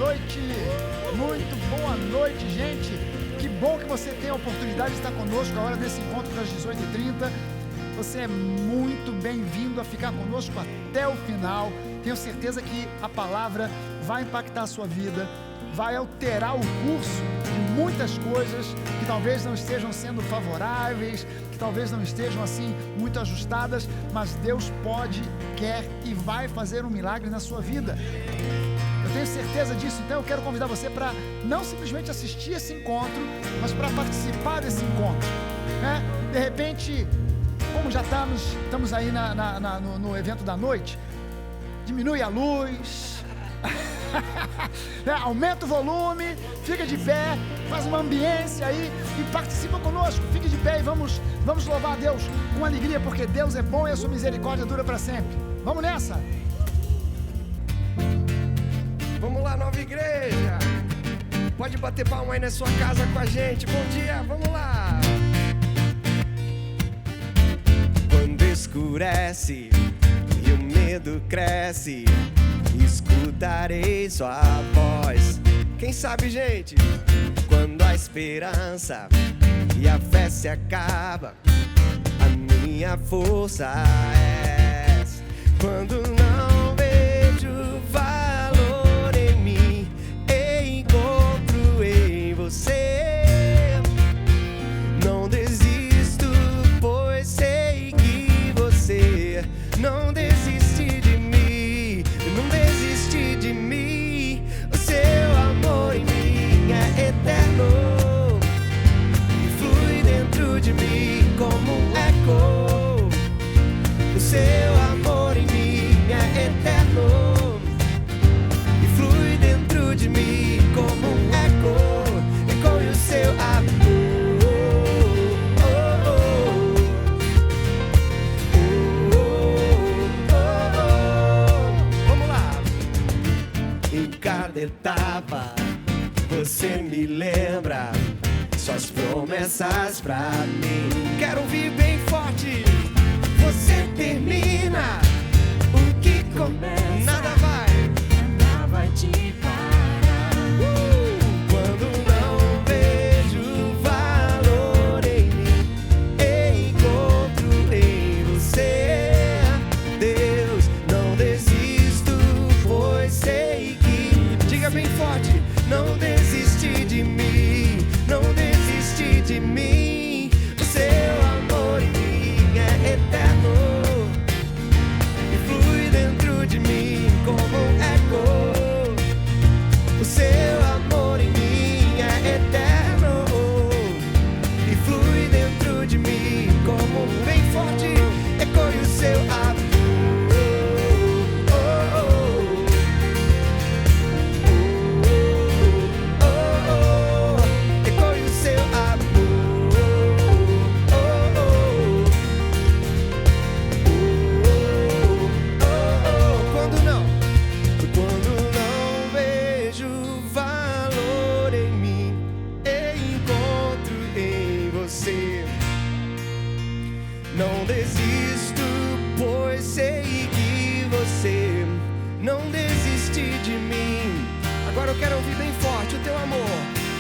noite, muito boa noite, gente. Que bom que você tem a oportunidade de estar conosco agora nesse encontro das 18h30. Você é muito bem-vindo a ficar conosco até o final. Tenho certeza que a palavra vai impactar a sua vida, vai alterar o curso de muitas coisas que talvez não estejam sendo favoráveis, que talvez não estejam assim muito ajustadas, mas Deus pode, quer e vai fazer um milagre na sua vida. Eu tenho certeza disso, então eu quero convidar você para não simplesmente assistir esse encontro, mas para participar desse encontro, né? De repente, como já estamos aí no evento da noite, diminui a luz, né? Aumenta o volume, fica de pé, faz uma ambiência aí e participa conosco. Fique de pé e vamos louvar a Deus com alegria, porque Deus é bom e a sua misericórdia dura para sempre. Vamos nessa! Vamos lá, Nova Igreja! Pode bater palma aí na sua casa com a gente. Bom dia, vamos lá! Quando escurece e o medo cresce, escutarei sua voz. Quem sabe, gente? Quando a esperança e a fé se acaba, a minha força és. Quando não vejo valor em mim, encontro em você. Não desisto, pois sei que você não desiste de mim. Não desiste de mim. O seu amor em mim é eterno e flui dentro de mim como um eco. O seu amor em mim é eterno e flui dentro de mim como um eco. Ecoe o seu amor. Cada etapa você me lembra suas promessas pra mim. Quero ouvir bem forte. Você termina o que começa. Nada vai te parar. Quando não vejo valor em mim, encontro em você. Deus, não desisto, pois sei que, diga bem forte, não desiste de mim, não desiste de mim. O seu amor em mim é eterno e flui dentro de mim como um eco. O seu amor em mim é eterno e flui dentro de mim como um, bem forte, ecoe o seu amor. Não desisto, pois sei que você não desiste de mim. Agora eu quero ouvir bem forte o teu amor.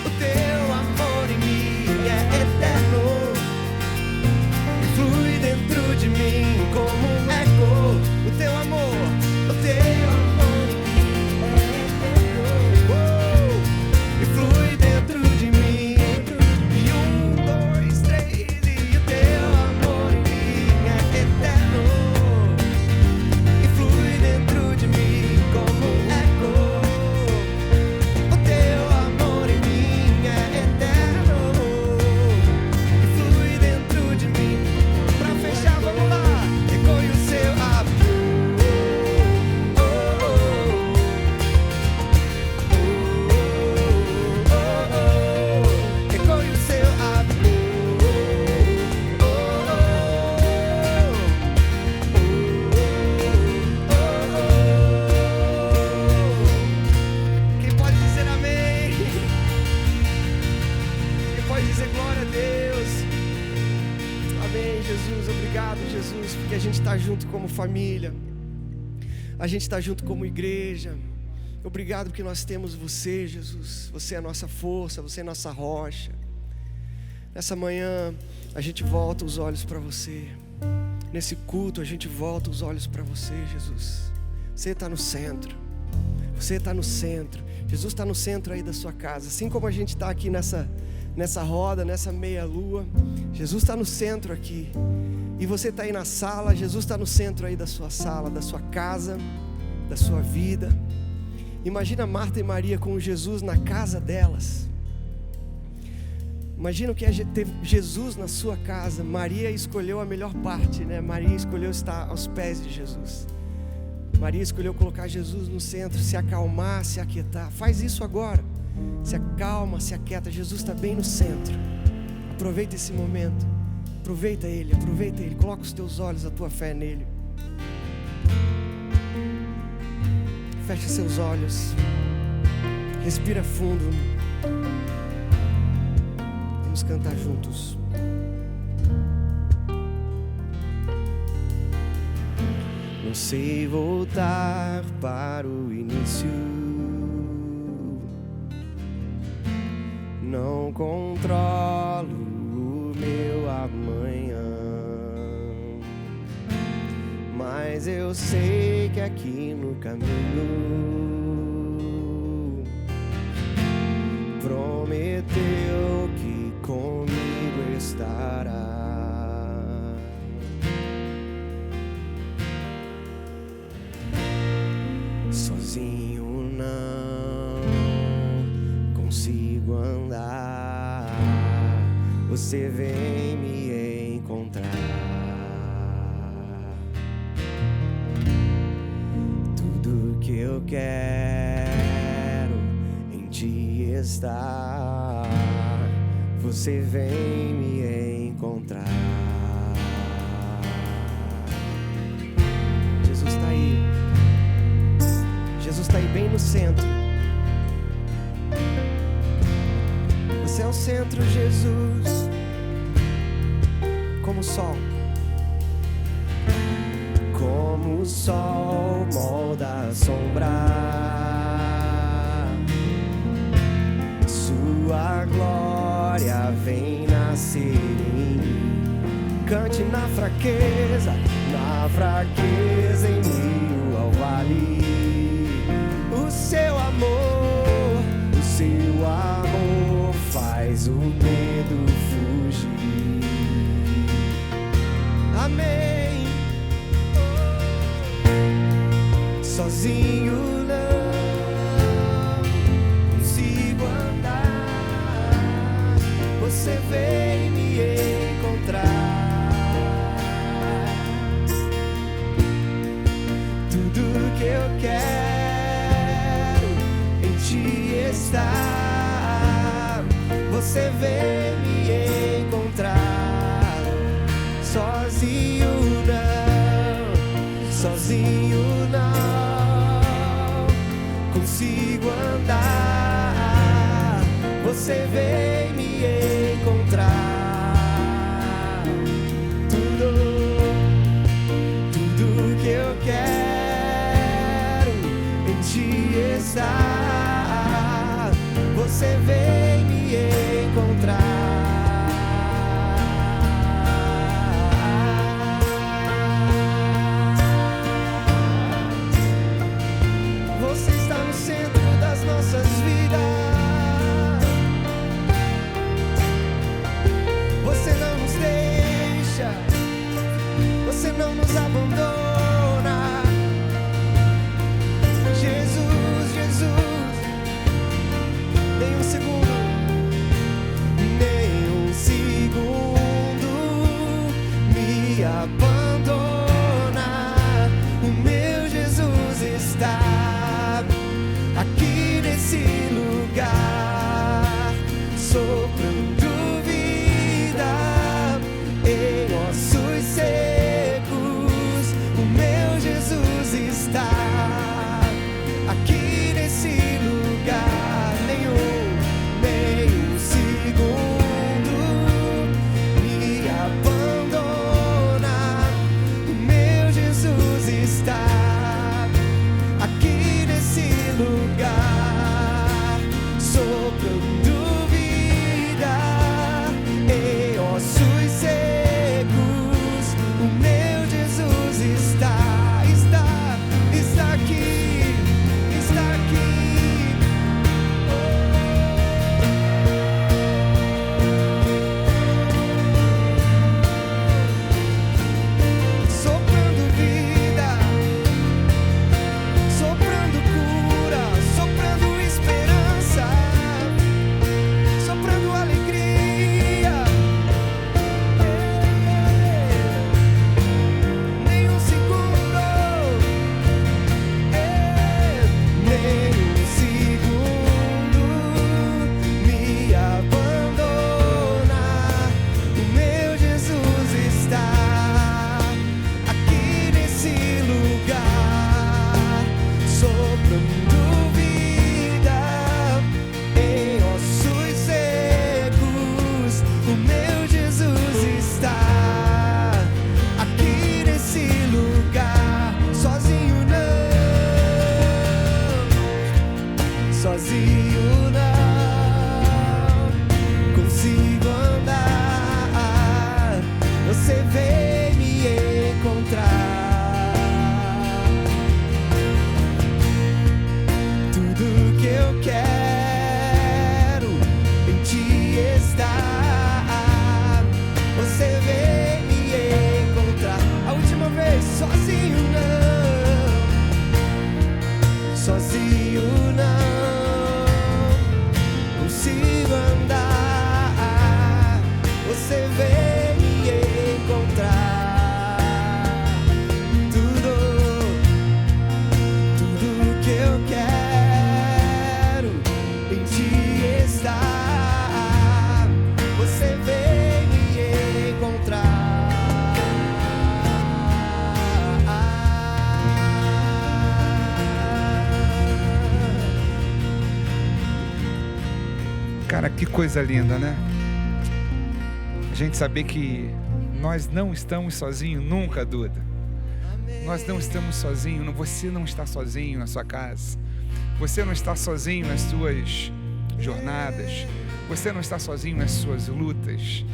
O teu amor em mim é eterno e flui dentro de mim como um eco. O teu amor em mim é eterno e flui dentro de mim. E 1, 2, 3, e o teu amor em mim é eterno e flui dentro de mim como um eco. O teu amor em mim é eterno e flui dentro de mim. Pra fechar, vamos lá. Ecoe o seu amor. Ecoe o seu amor. Quem pode dizer amém? Quem pode dizer glória a Deus? Amém, Jesus. Obrigado, Jesus, porque a gente está junto como família. A gente está junto como igreja. Obrigado porque nós temos você, Jesus. Você é a nossa força, você é a nossa rocha. Nessa manhã a gente volta os olhos para você. Nesse culto a gente volta os olhos para você, Jesus. Você está no centro. Você está no centro. Jesus está no centro aí da sua casa. Assim como a gente está aqui nessa roda, nessa meia-lua, Jesus está no centro aqui. E você está aí na sala, Jesus está no centro aí da sua sala, da sua casa, da sua vida. Imagina Marta e Maria com Jesus na casa delas. Imagina o que é ter Jesus na sua casa. Maria escolheu a melhor parte, né? Maria escolheu estar aos pés de Jesus. Maria escolheu colocar Jesus no centro, se acalmar, se aquietar. Faz isso agora. Se acalma, se aquieta. Jesus está bem no centro. Aproveita esse momento. Aproveita Ele. Coloca os teus olhos, a tua fé nele. Fecha seus olhos. Respira fundo. Vamos cantar juntos. Não sei voltar para o início. Não controlo o meu amanhã, mas eu sei que aqui no caminho prometeu que comigo estará. Sozinho não consigo andar, você vem me encontrar. Tudo que eu quero em ti está, você vem me encontrar. Jesus está aí. Jesus está aí bem no centro. Você é o centro, Jesus. Como o sol. Como o sol molda a sombra, sua glória vem nascer em mim. Cante na fraqueza em meio ao vale. O seu amor faz o medo fugir. Amém. Sozinho não consigo andar, você vem me encontrar. Tudo que eu quero em ti está, você vem me encontrar. Sozinho não consigo andar, você vem me encontrar. Tudo que eu quero em ti está, você vem me encontrar. Você está no centro das nossas vidas. Você não nos deixa, você não nos abandona. Jesus, Jesus. Cara, que coisa linda, né? A gente saber que nós não estamos sozinhos nunca, Duda. Nós não estamos sozinhos, você não está sozinho na sua casa. Você não está sozinho nas suas jornadas. Você não está sozinho nas suas lutas.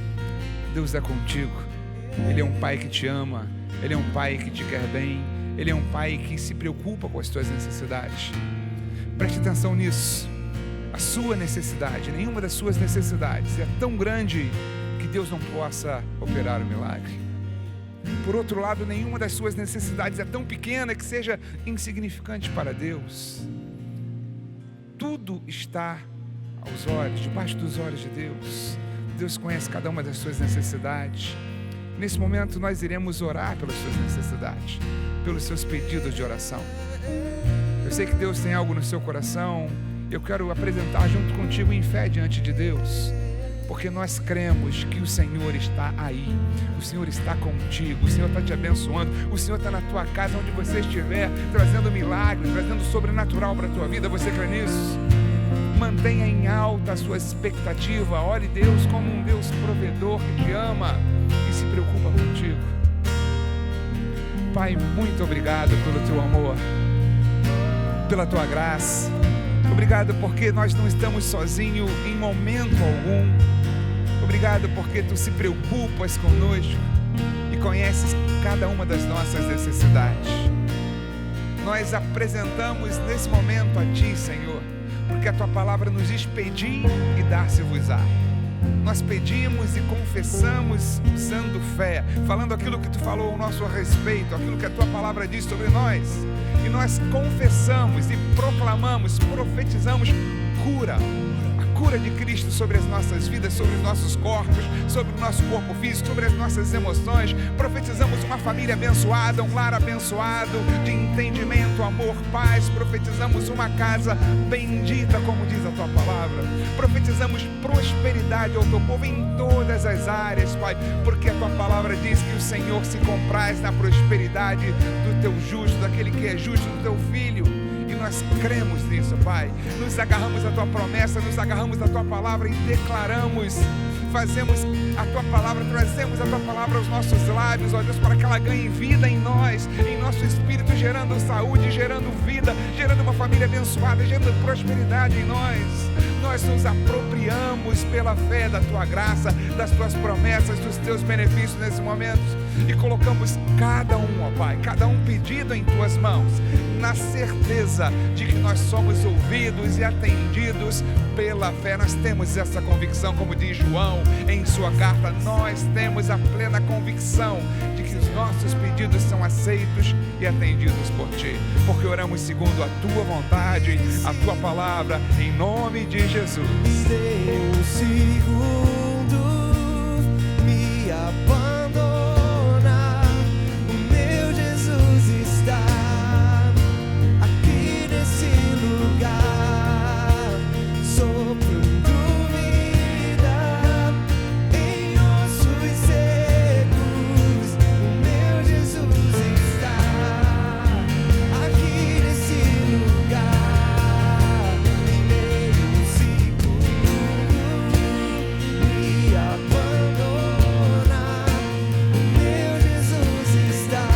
Deus é contigo. Ele é um Pai que te ama. Ele é um Pai que te quer bem. Ele é um Pai que se preocupa com as tuas necessidades. Preste atenção nisso. A sua necessidade, nenhuma das suas necessidades é tão grande que Deus não possa operar o milagre. Por outro lado, nenhuma das suas necessidades é tão pequena que seja insignificante para Deus. Tudo está aos olhos, debaixo dos olhos de Deus. Deus conhece cada uma das suas necessidades. Nesse momento nós iremos orar pelas suas necessidades, pelos seus pedidos de oração. Eu sei que Deus tem algo no seu coração. Eu quero apresentar junto contigo em fé diante de Deus, porque nós cremos que o Senhor está aí, o Senhor está contigo, o Senhor está te abençoando, o Senhor está na tua casa, onde você estiver, trazendo milagre, trazendo sobrenatural para a tua vida. Você crê nisso? Mantenha em alta a sua expectativa. Olhe Deus como um Deus provedor que te ama e se preocupa contigo. Pai, muito obrigado pelo teu amor, pela tua graça. Obrigado porque nós não estamos sozinhos em momento algum. Obrigado porque tu se preocupas conosco e conheces cada uma das nossas necessidades. Nós apresentamos nesse momento a ti, Senhor, porque a tua palavra nos diz: pedi e dar-se-vos-á. Nós pedimos e confessamos usando fé, falando aquilo que tu falou ao nosso respeito, aquilo que a tua palavra diz sobre nós. E nós confessamos e proclamamos, profetizamos cura. A cura de Cristo sobre as nossas vidas, sobre os nossos corpos, sobre o nosso corpo físico, sobre as nossas emoções. Profetizamos uma família abençoada, um lar abençoado, de entendimento, amor, paz. Profetizamos uma casa bendita, como diz a tua palavra. Profetizamos prosperidade ao teu povo em todas as áreas, Pai, porque a tua palavra diz que o Senhor se compraz na prosperidade do teu justo, daquele que é justo, do teu filho. E nós cremos nisso, Pai. Nos agarramos à tua promessa, nos agarramos à tua palavra e declaramos, fazemos a tua palavra, trazemos a tua palavra aos nossos lábios, ó Deus, para que ela ganhe vida em nós, em nosso espírito, gerando saúde, gerando vida, gerando uma família abençoada, gerando prosperidade em nós. Nós nos apropriamos pela fé da tua graça, das tuas promessas, dos teus benefícios nesses momentos e colocamos cada um, ó Pai, cada um pedido em tuas mãos, na certeza de que nós somos ouvidos e atendidos pela fé. Nós temos essa convicção, como diz João em sua carta, nós temos a plena convicção de que os nossos pedidos são aceitos e atendidos por Ti, porque oramos segundo a Tua vontade, a Tua palavra, em nome de Jesus. Dê um segundo, me abandona, o meu Jesus está aqui nesse lugar, soprando vida em ossos secos. O meu Jesus está aqui nesse lugar, em meio seguro, me abandona. O meu Jesus está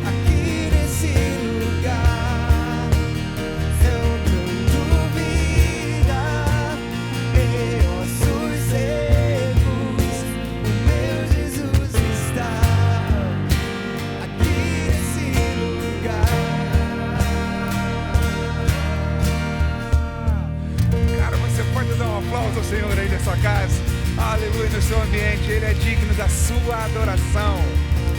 aqui nesse lugar, soprando vida em ossos secos. O meu Jesus está aqui nesse lugar. Cara, você pode dar um aplauso ao Senhor aí nessa casa. Aleluia, no seu ambiente. Ele é digno da sua adoração.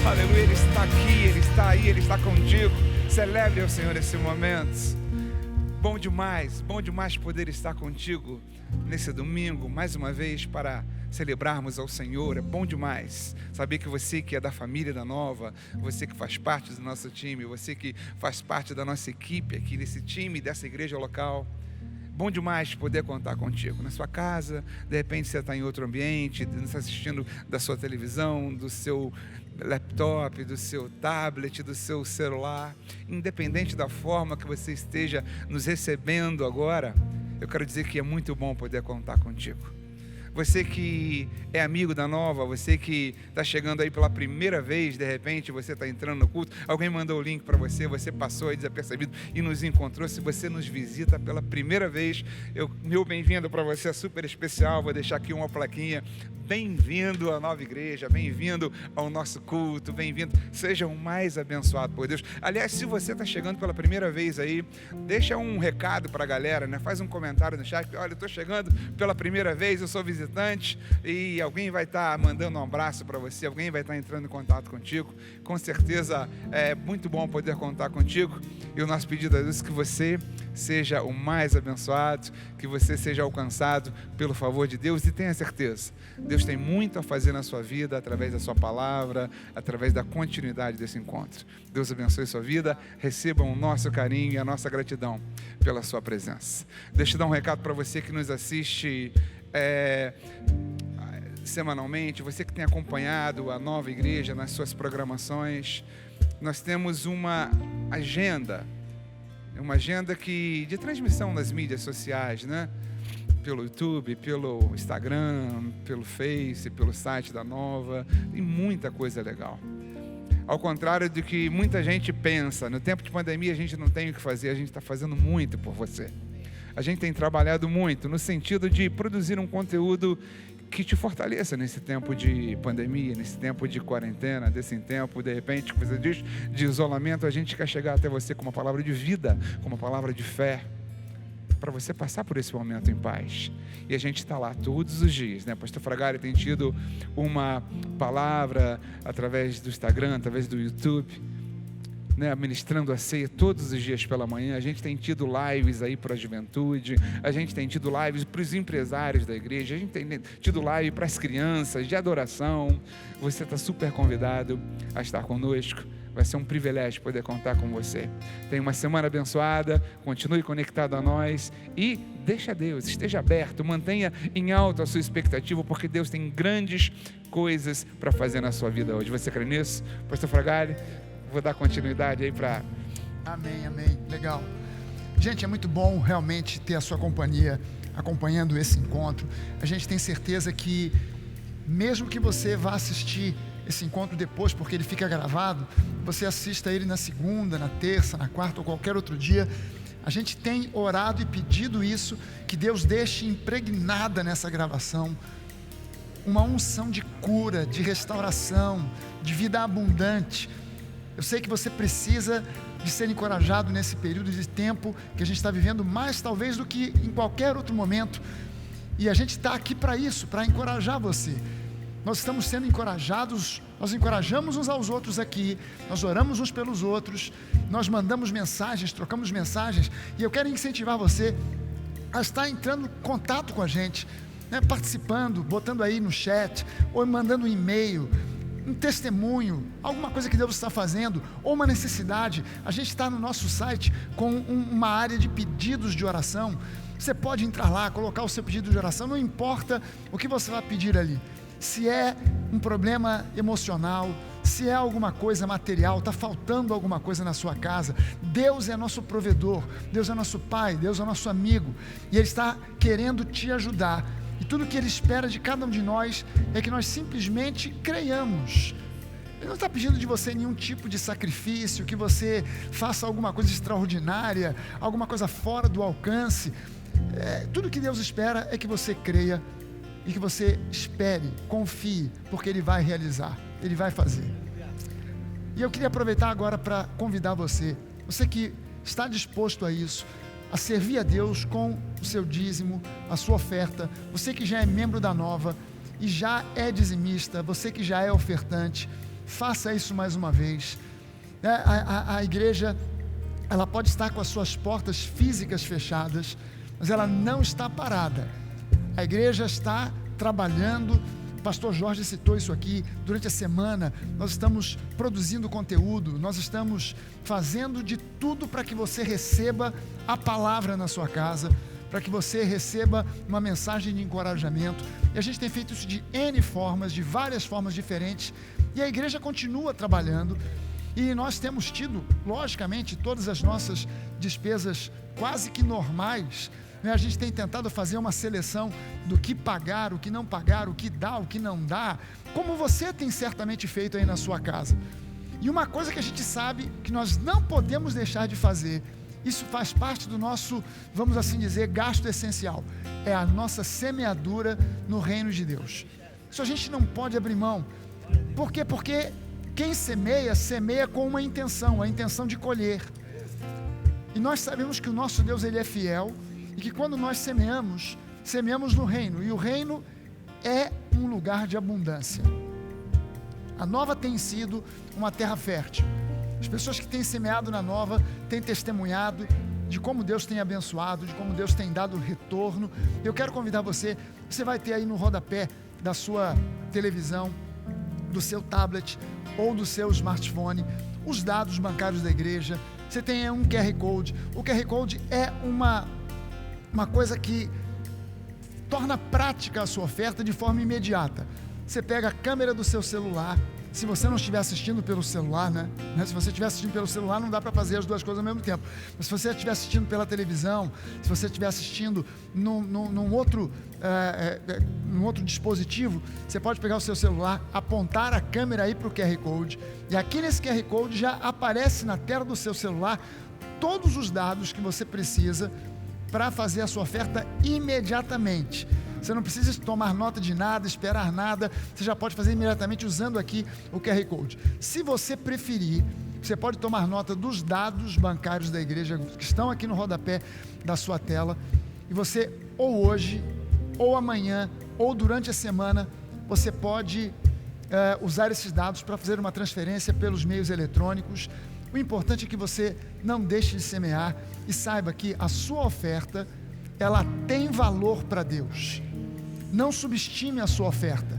Aleluia, Ele está aqui, Ele está aí, Ele está contigo. Celebre ao Senhor esse momento. Bom demais poder estar contigo nesse domingo, mais uma vez, para celebrarmos ao Senhor. É bom demais saber que você que é da família da Nova, você que faz parte do nosso time, você que faz parte da nossa equipe aqui, desse time, dessa igreja local. Bom demais poder contar contigo na sua casa. De repente você está em outro ambiente, está assistindo da sua televisão, do seu laptop, do seu tablet, do seu celular. Independente da forma que você esteja nos recebendo agora, eu quero dizer que é muito bom poder contar contigo. Você que é amigo da Nova, você que está chegando aí pela primeira vez, de repente você está entrando no culto, alguém mandou o link para você, você passou aí desapercebido e nos encontrou. Se você nos visita pela primeira vez, meu bem-vindo para você é super especial. Vou deixar aqui uma plaquinha. Bem-vindo à Nova Igreja, bem-vindo ao nosso culto, bem-vindo, seja o mais abençoado por Deus. Aliás, se você está chegando pela primeira vez aí, deixa um recado para a galera, né? Faz um comentário no chat, olha, eu estou chegando pela primeira vez, eu sou visitante, e alguém vai estar mandando um abraço para você, alguém vai estar entrando em contato contigo. Com certeza é muito bom poder contar contigo, e o nosso pedido a Deus é que você seja o mais abençoado, que você seja alcançado pelo favor de Deus, e tenha certeza, Deus tem muito a fazer na sua vida, através da sua palavra, através da continuidade desse encontro. Deus abençoe sua vida, recebam o nosso carinho e a nossa gratidão pela sua presença. Deixa eu dar um recado para você que nos assiste semanalmente, você que tem acompanhado a Nova Igreja nas suas programações. Nós temos uma agenda de transmissão nas mídias sociais, né? Pelo YouTube, pelo Instagram, pelo Face, pelo site da Nova, tem muita coisa legal. Ao contrário do que muita gente pensa, no tempo de pandemia a gente não tem o que fazer, a gente está fazendo muito por você. A gente tem trabalhado muito no sentido de produzir um conteúdo que te fortaleça nesse tempo de pandemia, nesse tempo de quarentena, desse tempo, de repente, que você diz, de isolamento. A gente quer chegar até você com uma palavra de vida, com uma palavra de fé, para você passar por esse momento em paz. E a gente está lá todos os dias, né? Pastor Fragari tem tido uma palavra através do Instagram, através do YouTube, né, ministrando a ceia todos os dias pela manhã. A gente tem tido lives aí para a juventude, a gente tem tido lives para os empresários da igreja, a gente tem tido live para as crianças, de adoração. Você está super convidado a estar conosco. Vai ser um privilégio poder contar com você. Tenha uma semana abençoada, continue conectado a nós e deixa Deus, esteja aberto, mantenha em alto a sua expectativa, porque Deus tem grandes coisas para fazer na sua vida hoje. Você crê nisso? Pastor Fragari, vou dar continuidade aí para... Amém, amém, legal. Gente, é muito bom realmente ter a sua companhia acompanhando esse encontro. A gente tem certeza que mesmo que você vá assistir esse encontro depois, porque ele fica gravado, você assista ele na segunda, na terça, na quarta ou qualquer outro dia. A gente tem orado e pedido isso, que Deus deixe impregnada nessa gravação uma unção de cura, de restauração, de vida abundante. Eu sei que você precisa de ser encorajado nesse período de tempo que a gente está vivendo, mais talvez do que em qualquer outro momento, e a gente está aqui para isso, para encorajar você. Nós estamos sendo encorajados, nós encorajamos uns aos outros aqui, nós oramos uns pelos outros, nós mandamos mensagens, trocamos mensagens, e eu quero incentivar você a estar entrando em contato com a gente, né, participando, botando aí no chat, ou mandando um e-mail, um testemunho, alguma coisa que Deus está fazendo, ou uma necessidade. A gente está no nosso site com uma área de pedidos de oração. Você pode entrar lá, colocar o seu pedido de oração, não importa o que você vai pedir ali. Se é um problema emocional, se é alguma coisa material, está faltando alguma coisa na sua casa, Deus é nosso provedor, Deus é nosso Pai, Deus é nosso amigo, e Ele está querendo te ajudar, e tudo que Ele espera de cada um de nós é que nós simplesmente creiamos. Ele não está pedindo de você nenhum tipo de sacrifício, que você faça alguma coisa extraordinária, alguma coisa fora do alcance. Tudo que Deus espera é que você creia, e que você espere, confie, porque Ele vai realizar, Ele vai fazer. E eu queria aproveitar agora para convidar você que está disposto a isso, a servir a Deus com o seu dízimo, a sua oferta, você que já é membro da Nova e já é dizimista, você que já é ofertante, faça isso mais uma vez. A igreja, ela pode estar com as suas portas físicas fechadas, mas ela não está parada. A igreja está trabalhando. O pastor Jorge citou isso aqui. Durante a semana nós estamos produzindo conteúdo, nós estamos fazendo de tudo para que você receba a palavra na sua casa, para que você receba uma mensagem de encorajamento. E a gente tem feito isso de N formas, de várias formas diferentes, e a igreja continua trabalhando. E nós temos tido, logicamente, todas as nossas despesas quase que normais, A gente tem tentado fazer uma seleção do que pagar, o que não pagar, o que dá, o que não dá, como você tem certamente feito aí na sua casa. E uma coisa que a gente sabe que nós não podemos deixar de fazer, isso faz parte do nosso, vamos assim dizer, gasto essencial, é a nossa semeadura no reino de Deus. Isso a gente não pode abrir mão. Por quê? Porque quem semeia, semeia com uma intenção, a intenção de colher. E nós sabemos que o nosso Deus, Ele é fiel, e que quando nós semeamos, semeamos no reino, e o reino é um lugar de abundância. A Nova tem sido uma terra fértil. As pessoas que têm semeado na Nova têm testemunhado de como Deus tem abençoado, de como Deus tem dado retorno. Eu quero convidar você vai ter aí no rodapé da sua televisão, do seu tablet ou do seu smartphone, os dados bancários da igreja. Você tem um QR Code. O QR Code é uma coisa que torna prática a sua oferta de forma imediata. Você pega a câmera do seu celular, se você não estiver assistindo pelo celular, né? Se você estiver assistindo pelo celular, não dá para fazer as duas coisas ao mesmo tempo. Mas se você estiver assistindo pela televisão, se você estiver assistindo num outro dispositivo, você pode pegar o seu celular, apontar a câmera aí para o QR Code, e aqui nesse QR Code já aparece na tela do seu celular todos os dados que você precisa para fazer a sua oferta imediatamente. Você não precisa tomar nota de nada, esperar nada, você já pode fazer imediatamente usando aqui o QR Code. Se você preferir, você pode tomar nota dos dados bancários da igreja que estão aqui no rodapé da sua tela, e você, ou hoje, ou amanhã, ou durante a semana, você pode usar esses dados para fazer uma transferência pelos meios eletrônicos. O importante é que você não deixe de semear e saiba que a sua oferta, ela tem valor para Deus. Não subestime a sua oferta.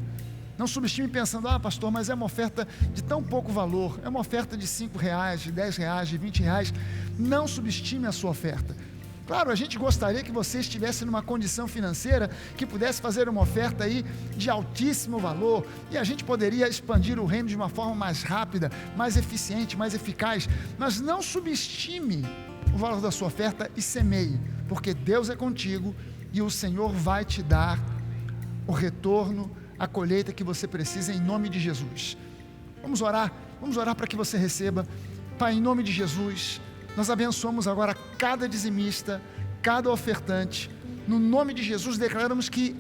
Não subestime pensando, pastor, mas é uma oferta de tão pouco valor, é uma oferta de R$5, de R$10, de R$20. Não subestime a sua oferta. Claro, a gente gostaria que você estivesse numa condição financeira que pudesse fazer uma oferta aí de altíssimo valor, e a gente poderia expandir o reino de uma forma mais rápida, mais eficiente, mais eficaz. Mas não subestime o valor da sua oferta e semeie, porque Deus é contigo e o Senhor vai te dar o retorno, a colheita que você precisa, em nome de Jesus. Vamos orar para que você receba. Pai, em nome de Jesus, nós abençoamos agora cada dizimista, cada ofertante. No nome de Jesus, declaramos que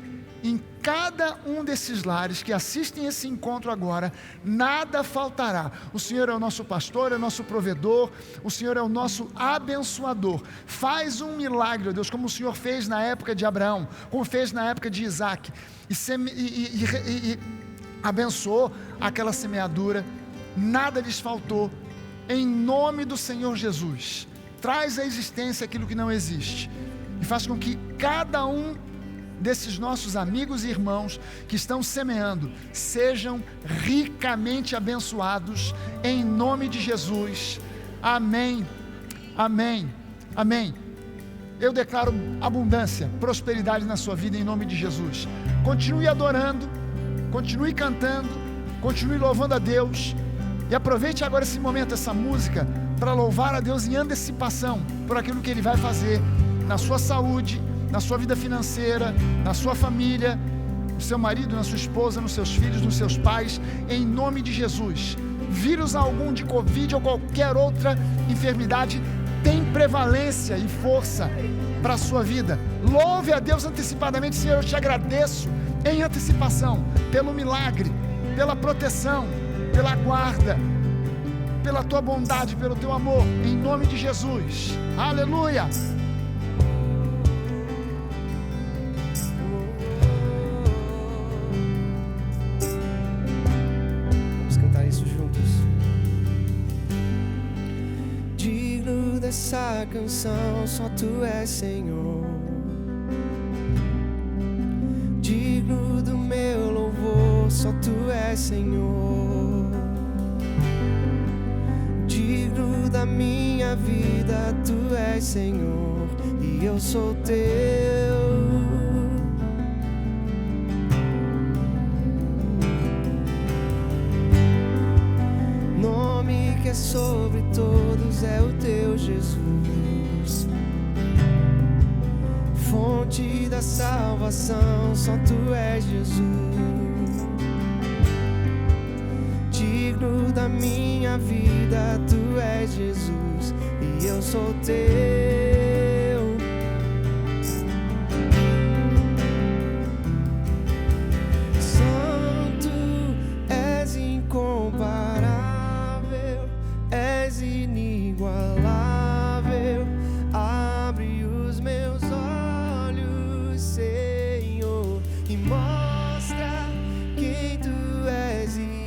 em cada um desses lares que assistem esse encontro agora, nada faltará. O Senhor é o nosso pastor, é o nosso provedor, o Senhor é o nosso abençoador. Faz um milagre, ó Deus, como o Senhor fez na época de Abraão, como fez na época de Isaac, e abençoou aquela semeadura, nada lhes faltou. Em nome do Senhor Jesus, traz à existência aquilo que não existe, e faz com que cada um desses nossos amigos e irmãos que estão semeando sejam ricamente abençoados, em nome de Jesus. Amém, amém, amém. Eu declaro abundância, prosperidade na sua vida, em nome de Jesus. Continue adorando, continue cantando, continue louvando a Deus, e aproveite agora esse momento, essa música, para louvar a Deus em antecipação por aquilo que Ele vai fazer na sua saúde, na sua vida financeira, na sua família, no seu marido, na sua esposa, nos seus filhos, nos seus pais, em nome de Jesus. Vírus algum de Covid ou qualquer outra enfermidade tem prevalência e força para a sua vida. Louve a Deus antecipadamente. Senhor, eu te agradeço em antecipação pelo milagre, pela proteção, pela guarda, pela tua bondade, pelo teu amor, em nome de Jesus. Aleluia. Essa canção, só Tu és Senhor, digno do meu louvor, só Tu és Senhor, digno da minha vida, Tu és Senhor, e eu sou Teu. Nome que é sobre todos é o Teu Jesus, da salvação, só tu és Jesus. Digno da minha vida, tu és Jesus, e eu sou teu. Santo, és incomparável, és inigualável. Abre os meus olhos, Senhor, e mostra quem tu és e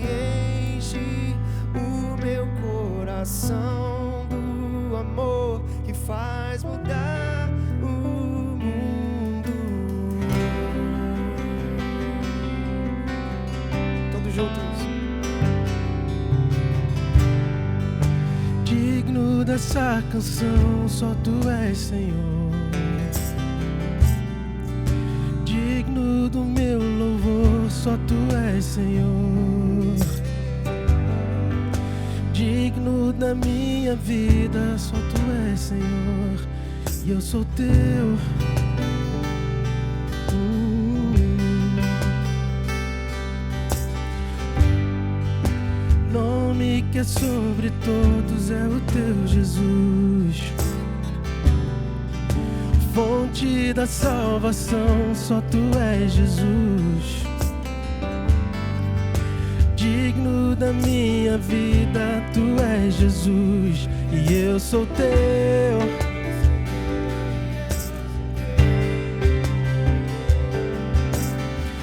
enche o meu coração do amor que faz mudar o mundo. Todos juntos. Digno dessa canção, só tu és, Senhor. Digno do meu louvor, só tu és, Senhor. Digno da minha vida, só tu és, Senhor, e eu sou teu. Nome que é sobre todos é o teu, Jesus. Fonte da salvação, só tu és, Jesus. Digno da minha vida, tu és, Jesus, e eu sou teu.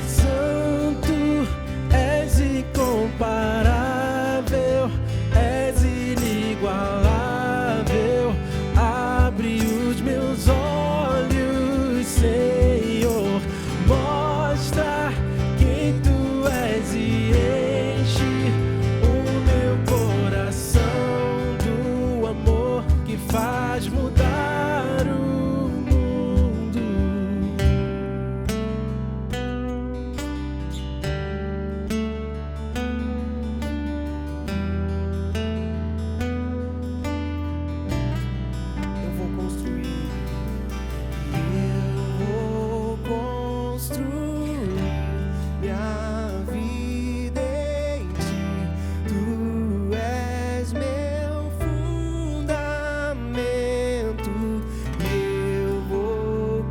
Santo, és incomparável, és inigualável. Abre os meus olhos, Senhor, mostra quem tu és e enche o meu coração do amor que faz mudar o mundo. Eu vou construir minha vida em ti. Tu és meu fundamento, e eu vou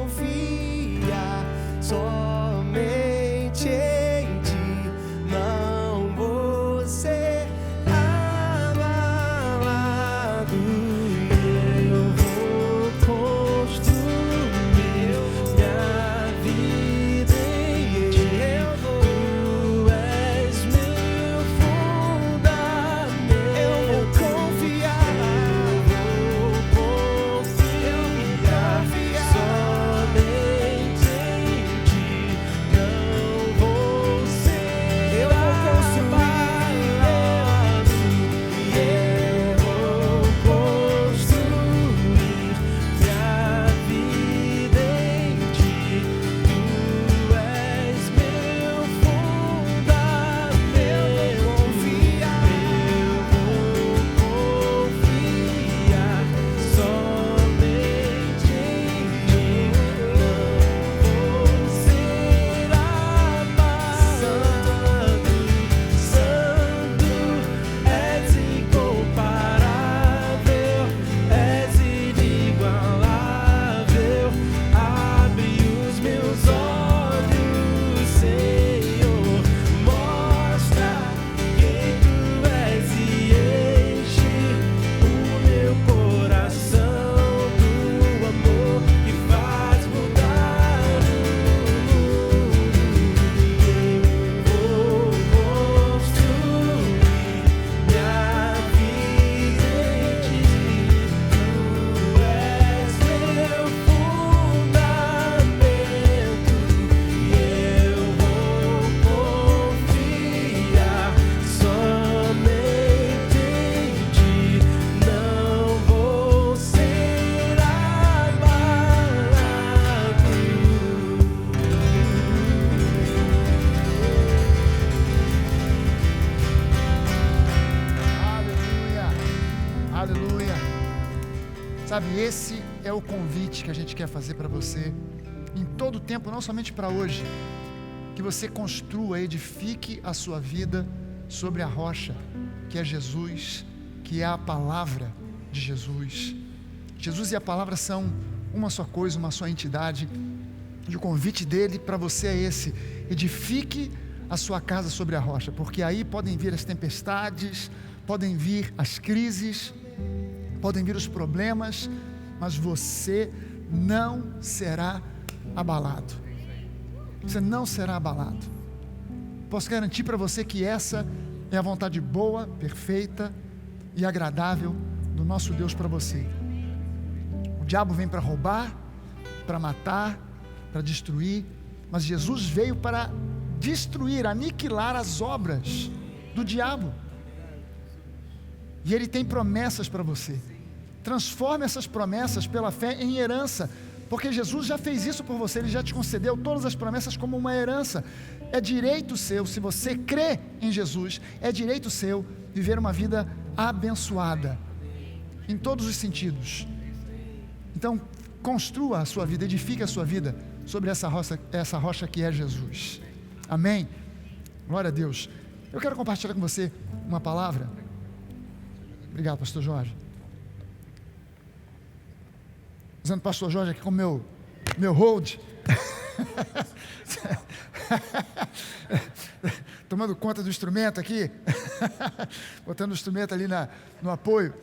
confiar somente em ti. Não vou ser abalado, e eu vou construir minha vida em ti. Tu és meu fundamento. Eu vou confiar, somente em ti. Não vou ser abalado, e eu vou construir minha vida em ti. Tu és meu fundamento. Eu vou confiar, somente em ti. Não vou ser abalado. Santo, és incomparável, és inigualável. Abre os meus olhos, Senhor, mostra quem tu és e enche o meu coração do amor que faz mudar o mundo. Eu vou construir minha vida em ti. Tu és meu fundamento, e eu vou confiar somente em ti. Não vou ser abalado. Aleluia, aleluia. Sabe, esse é o convite que a gente quer fazer para você em todo o tempo, não somente para hoje, que você construa, edifique a sua vida sobre a rocha, que é Jesus, que é a palavra de Jesus. Jesus e a palavra são uma só coisa, uma só entidade, e o convite dele para você é esse: edifique a sua casa sobre a rocha, porque aí podem vir as tempestades, podem vir as crises, podem vir os problemas, mas você não será abalado. Você não será abalado. Posso garantir para você que essa é a vontade boa, perfeita e agradável do nosso Deus para você. O diabo vem para roubar, para matar, para destruir, mas Jesus veio para destruir, aniquilar as obras do diabo. E ele tem promessas para você. Transforme essas promessas pela fé em herança, porque Jesus já fez isso por você. Ele já te concedeu todas as promessas como uma herança. É direito seu, se você crê em Jesus, é direito seu viver uma vida abençoada em todos os sentidos. Então construa a sua vida, edifique a sua vida sobre essa rocha que é Jesus. Amém? Glória a Deus. Eu quero compartilhar com você uma palavra. Obrigado, pastor Jorge. Usando o pastor Jorge aqui como meu hold. Tomando conta do instrumento aqui. Botando o instrumento ali no apoio.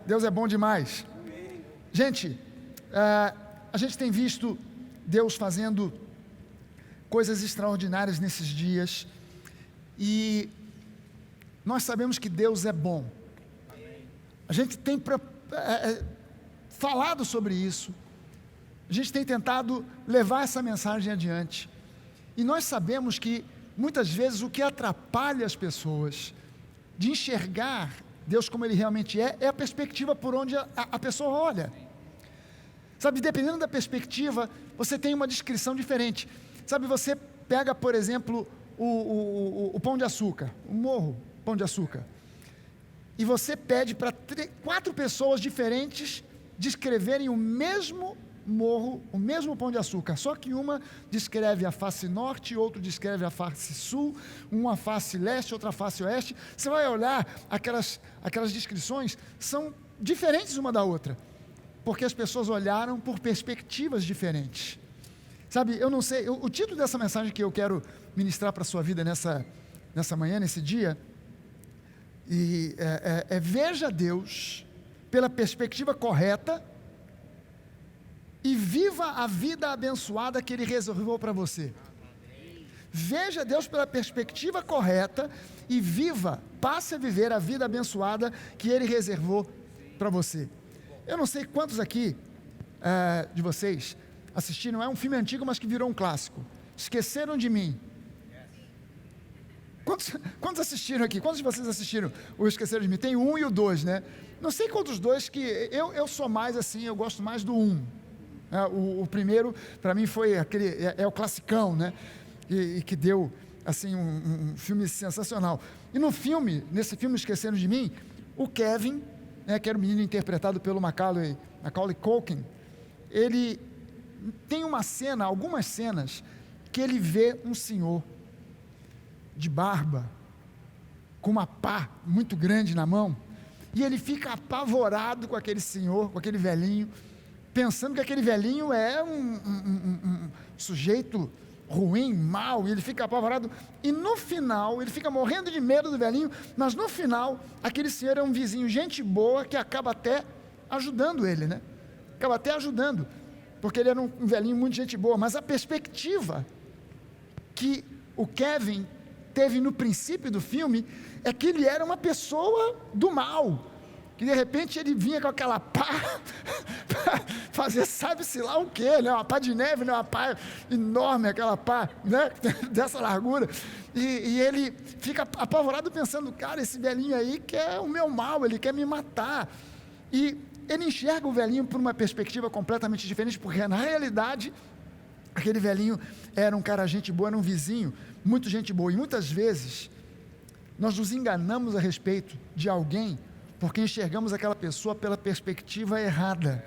Deus é bom demais. Gente, a gente tem visto Deus fazendo coisas extraordinárias nesses dias. E nós sabemos que Deus é bom. A gente tem falado sobre isso, a gente tem tentado levar essa mensagem adiante, e nós sabemos que muitas vezes o que atrapalha as pessoas de enxergar Deus como Ele realmente é a perspectiva por onde a pessoa olha. Sabe, dependendo da perspectiva, você tem uma descrição diferente. Sabe, você pega, por exemplo, o Pão de Açúcar, o morro Pão de Açúcar, e você pede para 4 pessoas diferentes descreverem o mesmo morro, o mesmo Pão de Açúcar, só que uma descreve a face norte, outro descreve a face sul, uma face leste, outra face oeste. Você vai olhar, aquelas descrições são diferentes uma da outra, porque as pessoas olharam por perspectivas diferentes. Sabe, eu não sei, o título dessa mensagem que eu quero ministrar para a sua vida nessa manhã, nesse dia, veja Deus pela perspectiva correta e viva a vida abençoada que Ele reservou para você. Veja Deus pela perspectiva correta e passe a viver a vida abençoada que Ele reservou para você. Eu não sei quantos aqui de vocês assistiram, é um filme antigo, mas que virou um clássico, Esqueceram de Mim. Quantos assistiram aqui? Quantos de vocês assistiram o Esqueceram de Mim? Tem o 1 e o 2, né? Não sei qual dos dois que... Eu sou mais assim, eu gosto mais do 1. O primeiro, para mim, foi aquele... É o classicão, né? E que deu, assim, um filme sensacional. E nesse filme Esqueceram de Mim, o Kevin, né, que era o menino interpretado pelo Macaulay Culkin, ele tem algumas cenas, que ele vê um senhor de barba, com uma pá muito grande na mão, e ele fica apavorado com aquele senhor, com aquele velhinho, pensando que aquele velhinho é um sujeito ruim, mau, e ele fica apavorado, e no final, ele fica morrendo de medo do velhinho, mas no final, aquele senhor é um vizinho, gente boa, que acaba até ajudando ele, né? Acaba até ajudando, porque ele era um velhinho muito gente boa, mas a perspectiva que o Kevin teve no princípio do filme, é que ele era uma pessoa do mal, que de repente ele vinha com aquela pá, para fazer sabe-se lá o que, né? Uma pá de neve, né? Uma pá enorme, aquela pá, né? Dessa largura, e ele fica apavorado pensando, cara, esse velhinho aí quer o meu mal, ele quer me matar, e ele enxerga o velhinho por uma perspectiva completamente diferente, porque na realidade, aquele velhinho era um cara gente boa, era um vizinho, muito gente boa, e muitas vezes, nós nos enganamos a respeito de alguém, porque enxergamos aquela pessoa pela perspectiva errada,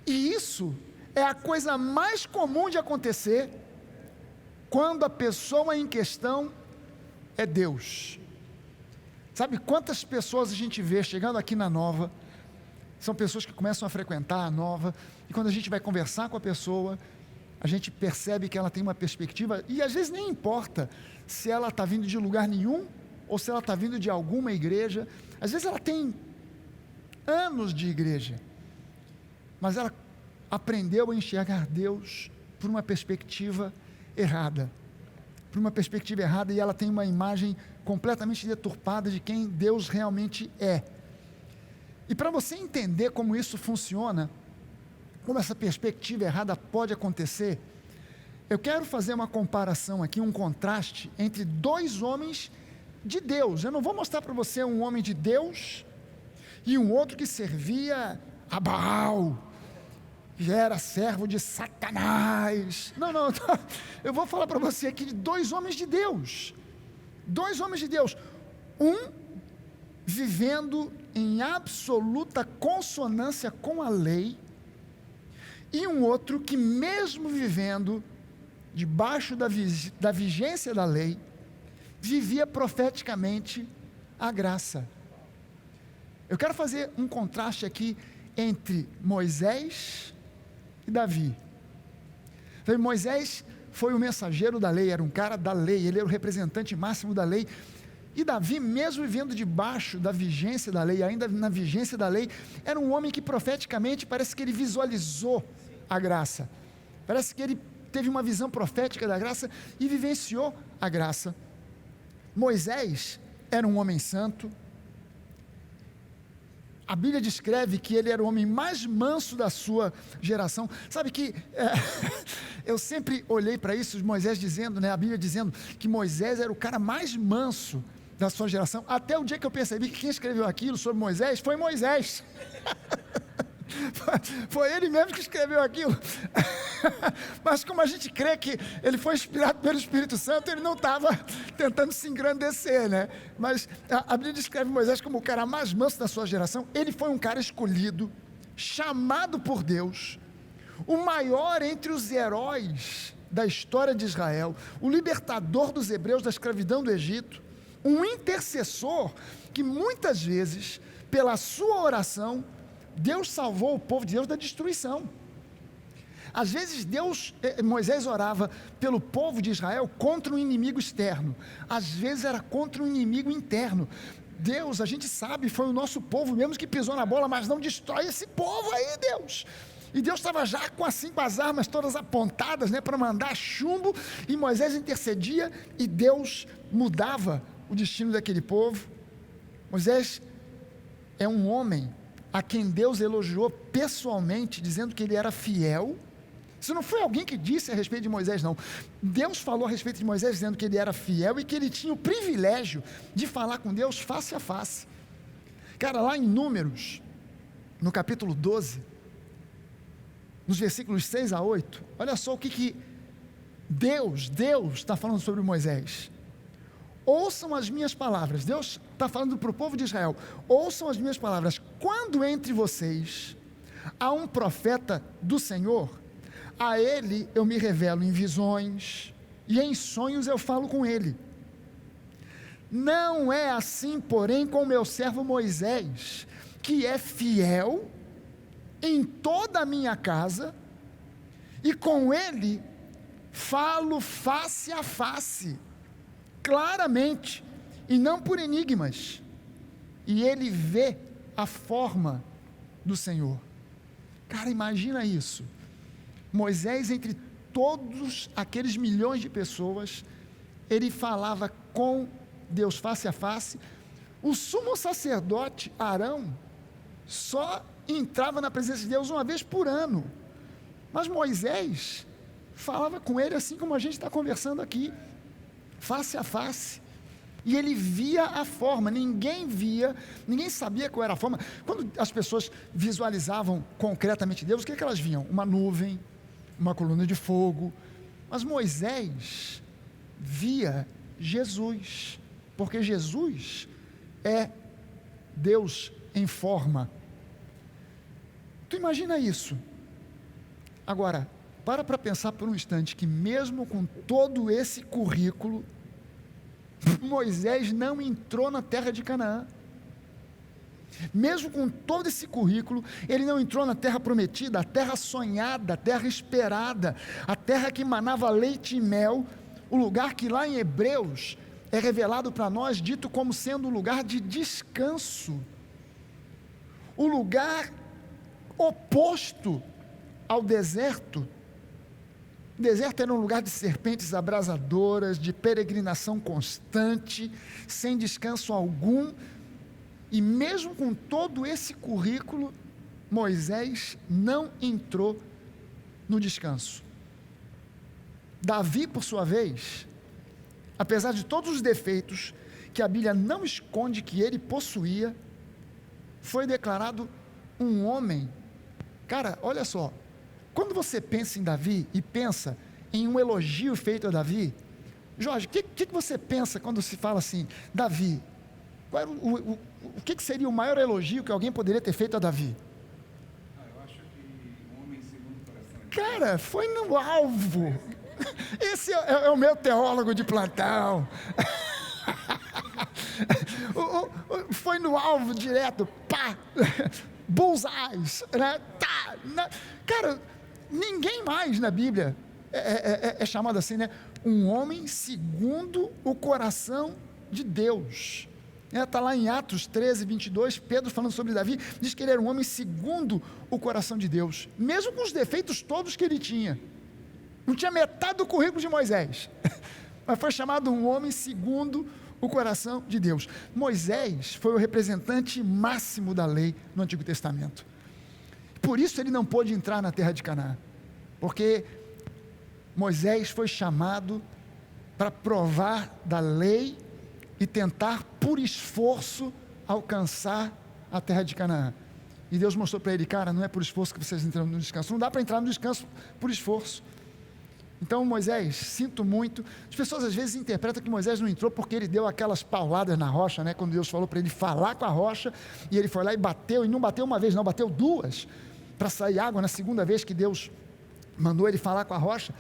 e isso é a coisa mais comum de acontecer quando a pessoa em questão é Deus. Sabe quantas pessoas a gente vê chegando aqui na Nova? São pessoas que começam a frequentar a Nova, e quando a gente vai conversar com a pessoa, a gente percebe que ela tem uma perspectiva, e às vezes nem importa se ela está vindo de lugar nenhum, ou se ela está vindo de alguma igreja. Às vezes ela tem anos de igreja, mas ela aprendeu a enxergar Deus por uma perspectiva errada, e ela tem uma imagem completamente deturpada de quem Deus realmente é. E para você entender como isso funciona, como essa perspectiva errada pode acontecer, eu quero fazer uma comparação aqui, um contraste entre dois homens de Deus. Eu não vou mostrar para você um homem de Deus e um outro que servia a Baal, que era servo de Satanás. Não, eu vou falar para você aqui de dois homens de Deus. Um vivendo em absoluta consonância com a lei, e um outro que, mesmo vivendo debaixo da vigência da lei, vivia profeticamente a graça. Eu quero fazer um contraste aqui entre Moisés e Davi. Então, Moisés foi o mensageiro da lei, era um cara da lei, ele era o representante máximo da lei. E Davi, mesmo vivendo debaixo da vigência da lei, ainda na vigência da lei, era um homem que profeticamente parece que ele visualizou a graça, parece que ele teve uma visão profética da graça e vivenciou a graça. Moisés era um homem santo. A Bíblia descreve que ele era o homem mais manso da sua geração. Sabe que eu sempre olhei para isso, Moisés dizendo, a Bíblia dizendo que Moisés era o cara mais manso da sua geração, até o dia que eu percebi que quem escreveu aquilo sobre Moisés foi Moisés. Foi ele mesmo que escreveu aquilo. Mas como a gente crê que ele foi inspirado pelo Espírito Santo, ele não estava tentando se engrandecer, Mas a Bíblia descreve Moisés como o cara mais manso da sua geração. Ele foi um cara escolhido, chamado por Deus, o maior entre os heróis da história de Israel, o libertador dos hebreus da escravidão do Egito, um intercessor que muitas vezes, pela sua oração, Deus salvou o povo de Deus da destruição. Às vezes Moisés orava pelo povo de Israel contra um inimigo externo, às vezes era contra um inimigo interno. Deus, a gente sabe, foi o nosso povo mesmo que pisou na bola, mas não destrói esse povo aí, Deus. E Deus estava já com as armas todas apontadas, para mandar chumbo, e Moisés intercedia, e Deus mudava o destino daquele povo. Moisés é um homem a quem Deus elogiou pessoalmente, dizendo que ele era fiel. Isso não foi alguém que disse a respeito de Moisés, não. Deus falou a respeito de Moisés, dizendo que ele era fiel e que ele tinha o privilégio de falar com Deus face a face. Cara, lá em Números, no capítulo 12, nos versículos 6 a 8, olha só o que Deus está falando sobre Moisés. Ouçam as minhas palavras. Deus está falando para o povo de Israel. Ouçam as minhas palavras. Quando entre vocês há um profeta do Senhor, a ele eu me revelo em visões, e em sonhos eu falo com ele. Não é assim, porém, com o meu servo Moisés, que é fiel em toda a minha casa, e com ele falo face a face, claramente, e não por enigmas, e ele vê a forma do Senhor. Cara, imagina isso. Moisés, entre todos aqueles milhões de pessoas, ele falava com Deus face a face. O sumo sacerdote Arão só entrava na presença de Deus uma vez por ano, mas Moisés falava com ele assim como a gente está conversando aqui, face a face, e ele via a forma. Ninguém sabia qual era a forma. Quando as pessoas visualizavam concretamente Deus, o que elas viam? Uma nuvem, uma coluna de fogo. Mas Moisés via Jesus, porque Jesus é Deus em forma. Tu imagina isso? Agora, para pensar por um instante que mesmo com todo esse currículo, Moisés não entrou na terra de Canaã. Mesmo com todo esse currículo, ele não entrou na terra prometida, a terra sonhada, a terra esperada, a terra que manava leite e mel, o lugar que lá em Hebreus é revelado para nós, dito como sendo um lugar de descanso, o lugar oposto ao deserto. O deserto era um lugar de serpentes abrasadoras, de peregrinação constante, sem descanso algum. E mesmo com todo esse currículo, Moisés não entrou no descanso. Davi, por sua vez, apesar de todos os defeitos que a Bíblia não esconde que ele possuía, foi declarado um homem. Cara, olha só, quando você pensa em Davi e pensa em um elogio feito a Davi, Jorge, o que você pensa quando se fala assim, Davi? Qual era o que seria o maior elogio que alguém poderia ter feito a Davi? Eu acho que um homem segundo o coração. Cara, foi no alvo. Esse é o meu teólogo de plantão. Foi no alvo direto, pá, bullseyes, né? Tá, cara, ninguém mais na Bíblia é chamado assim, né? Um homem segundo o coração de Deus. Está lá em Atos 13, 22, Pedro falando sobre Davi, diz que ele era um homem segundo o coração de Deus, mesmo com os defeitos todos que ele tinha. Não tinha metade do currículo de Moisés, mas foi chamado um homem segundo o coração de Deus. Moisés foi o representante máximo da lei no Antigo Testamento. Por isso ele não pôde entrar na terra de Canaã, porque Moisés foi chamado para provar da lei e tentar por esforço alcançar a terra de Canaã. E Deus mostrou para ele, cara, não é por esforço que vocês entram no descanso, não dá para entrar no descanso por esforço. Então Moisés, sinto muito, as pessoas às vezes interpretam que Moisés não entrou porque ele deu aquelas pauladas na rocha, né? Quando Deus falou para ele falar com a rocha, e ele foi lá e bateu, e não bateu uma vez não, bateu duas, para sair água, na segunda vez que Deus mandou ele falar com a rocha,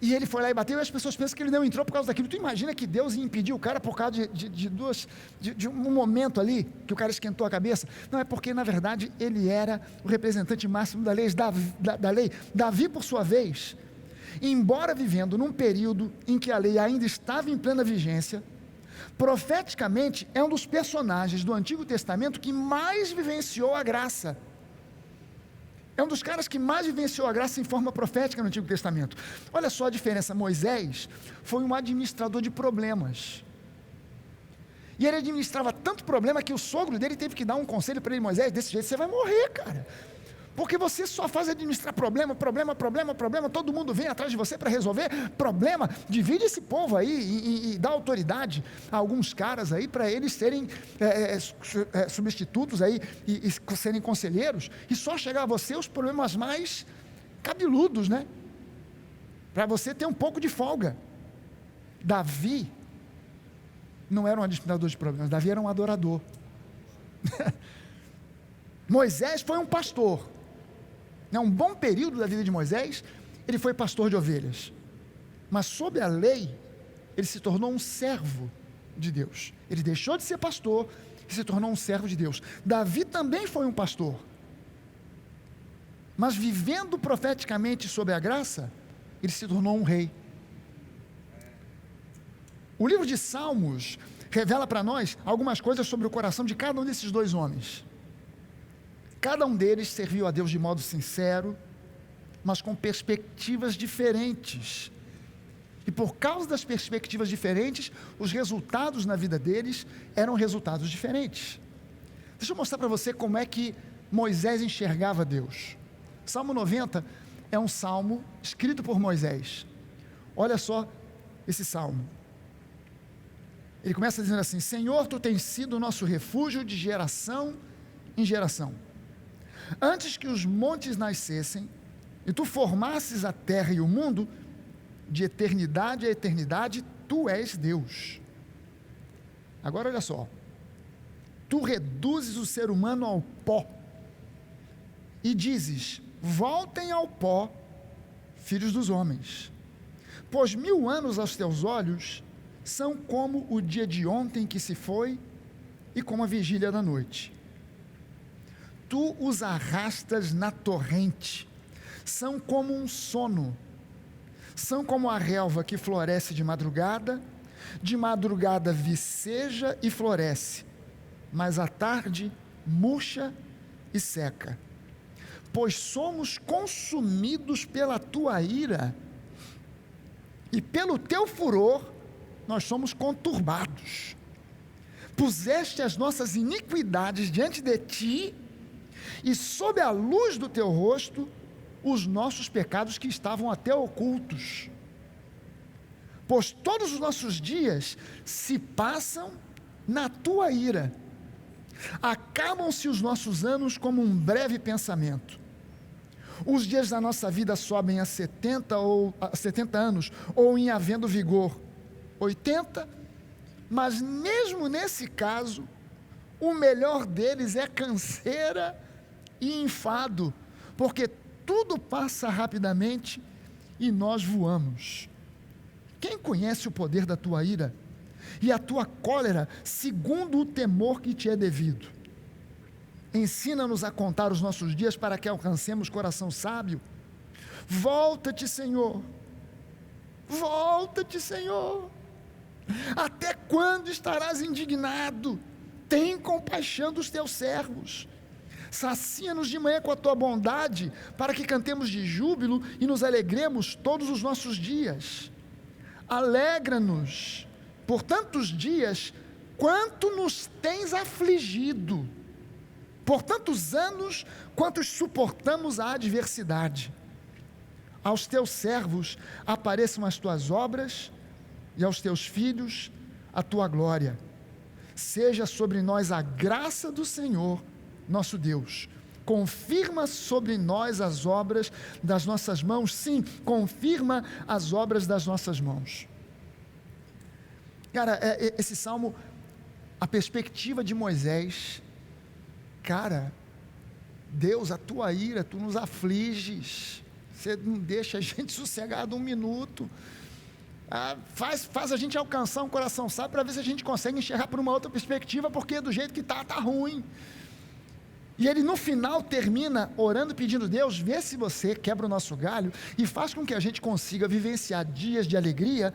e ele foi lá e bateu, e as pessoas pensam que ele não entrou por causa daquilo. Tu imagina que Deus ia impedir o cara por causa de um momento ali, que o cara esquentou a cabeça? Não, é porque na verdade ele era o representante máximo da lei. Davi, por sua vez, embora vivendo num período em que a lei ainda estava em plena vigência, profeticamente é um dos personagens do Antigo Testamento que mais vivenciou a graça. É um dos caras que mais vivenciou a graça em forma profética no Antigo Testamento. Olha só a diferença, Moisés foi um administrador de problemas, e ele administrava tanto problema que o sogro dele teve que dar um conselho para ele, Moisés, desse jeito você vai morrer, cara, porque você só faz administrar problema, todo mundo vem atrás de você para resolver problema, divide esse povo aí e dá autoridade a alguns caras aí para eles serem substitutos aí e serem conselheiros, e só chegar a você os problemas mais cabeludos, né? Para você ter um pouco de folga. Davi não era um administrador de problemas, Davi era um adorador. Moisés foi um pastor. Um bom período da vida de Moisés, ele foi pastor de ovelhas, mas sob a lei, ele se tornou um servo de Deus. Ele deixou de ser pastor e se tornou um servo de Deus. Davi também foi um pastor, mas vivendo profeticamente sob a graça, ele se tornou um rei. O livro de Salmos revela para nós algumas coisas sobre o coração de cada um desses dois homens. Cada um deles serviu a Deus de modo sincero, mas com perspectivas diferentes. E por causa das perspectivas diferentes, os resultados na vida deles eram resultados diferentes. Deixa eu mostrar para você como é que Moisés enxergava Deus. Salmo 90 é um salmo escrito por Moisés. Olha só esse salmo. Ele começa dizendo assim: Senhor, Tu tens sido o nosso refúgio de geração em geração. Antes que os montes nascessem, e Tu formasses a terra e o mundo, de eternidade a eternidade, Tu és Deus. Agora olha só, Tu reduzes o ser humano ao pó, e dizes, voltem ao pó, filhos dos homens, pois 1000 anos aos teus olhos são como o dia de ontem que se foi e como a vigília da noite. Tu os arrastas na torrente, são como um sono, são como a relva que floresce de madrugada viceja e floresce, mas à tarde murcha e seca. Pois somos consumidos pela tua ira, e pelo teu furor nós somos conturbados. Puseste as nossas iniquidades diante de ti, e sob a luz do teu rosto, os nossos pecados que estavam até ocultos. Pois todos os nossos dias se passam na tua ira, acabam-se os nossos anos como um breve pensamento. Os dias da nossa vida sobem a 70 anos, ou em havendo vigor, 80, mas mesmo nesse caso, o melhor deles é canseira e enfado, porque tudo passa rapidamente e nós voamos. Quem conhece o poder da tua ira e a tua cólera, segundo o temor que te é devido? Ensina-nos a contar os nossos dias para que alcancemos coração sábio. Volta-te, Senhor. Volta-te, Senhor. Até quando estarás indignado? Tem compaixão dos teus servos. Sacia-nos de manhã com a tua bondade, para que cantemos de júbilo e nos alegremos todos os nossos dias. Alegra-nos por tantos dias, quanto nos tens afligido, por tantos anos, quantos suportamos a adversidade. Aos teus servos apareçam as tuas obras, e aos teus filhos a tua glória. Seja sobre nós a graça do Senhor, nosso Deus. Confirma sobre nós as obras das nossas mãos. Sim, confirma as obras das nossas mãos. Cara, esse salmo, a perspectiva de Moisés, cara, Deus, a tua ira, tu nos afliges, você não deixa a gente sossegado um minuto, faz a gente alcançar um coração sábio para ver se a gente consegue enxergar por uma outra perspectiva, porque do jeito que está ruim. E ele no final termina orando, pedindo: Deus, vê se você quebra o nosso galho e faz com que a gente consiga vivenciar dias de alegria,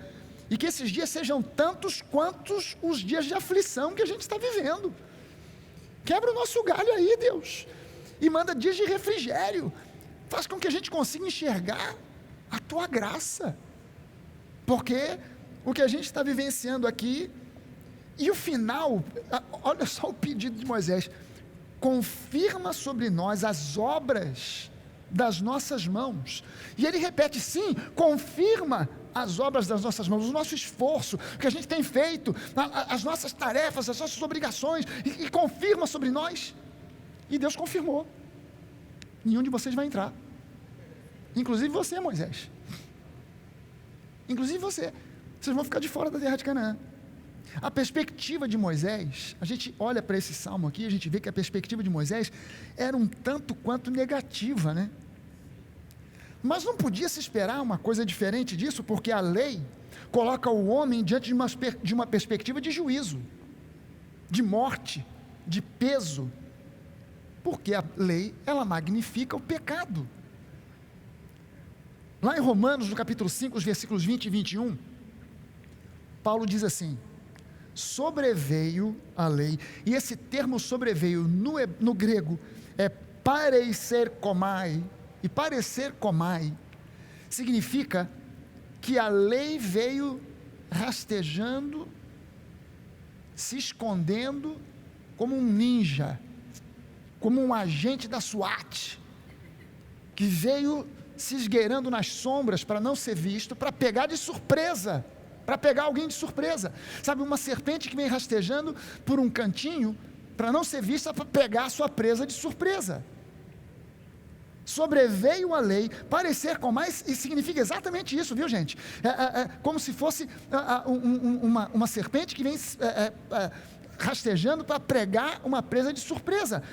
e que esses dias sejam tantos quantos os dias de aflição que a gente está vivendo. Quebra o nosso galho aí, Deus, e manda dias de refrigério, faz com que a gente consiga enxergar a tua graça, porque o que a gente está vivenciando aqui, e o final, olha só o pedido de Moisés: confirma sobre nós as obras das nossas mãos. E ele repete: sim, confirma as obras das nossas mãos, o nosso esforço, o que a gente tem feito, as nossas tarefas, as nossas obrigações, e confirma sobre nós. E Deus confirmou: nenhum de vocês vai entrar, inclusive você, Moisés, inclusive vocês vão ficar de fora da terra de Canaã. A perspectiva de Moisés, a gente olha para esse salmo aqui, a gente vê que a perspectiva de Moisés era um tanto quanto negativa, né? Mas não podia se esperar uma coisa diferente disso, porque a lei coloca o homem diante de uma perspectiva de juízo, de morte, de peso, porque a lei, ela magnifica o pecado. Lá em Romanos, no capítulo 5, os versículos 20 e 21, Paulo diz assim: sobreveio a lei, e esse termo sobreveio no grego é pareiserkomai, e pareiserkomai significa que a lei veio rastejando, se escondendo como um ninja, como um agente da SWAT, que veio se esgueirando nas sombras para não ser visto, para pegar de surpresa, para pegar alguém de surpresa, sabe, uma serpente que vem rastejando por um cantinho, para não ser vista, para pegar a sua presa de surpresa. Sobreveio a lei, pareiserkomai, e significa exatamente isso, viu gente? Como se fosse uma serpente que vem rastejando para pegar uma presa de surpresa.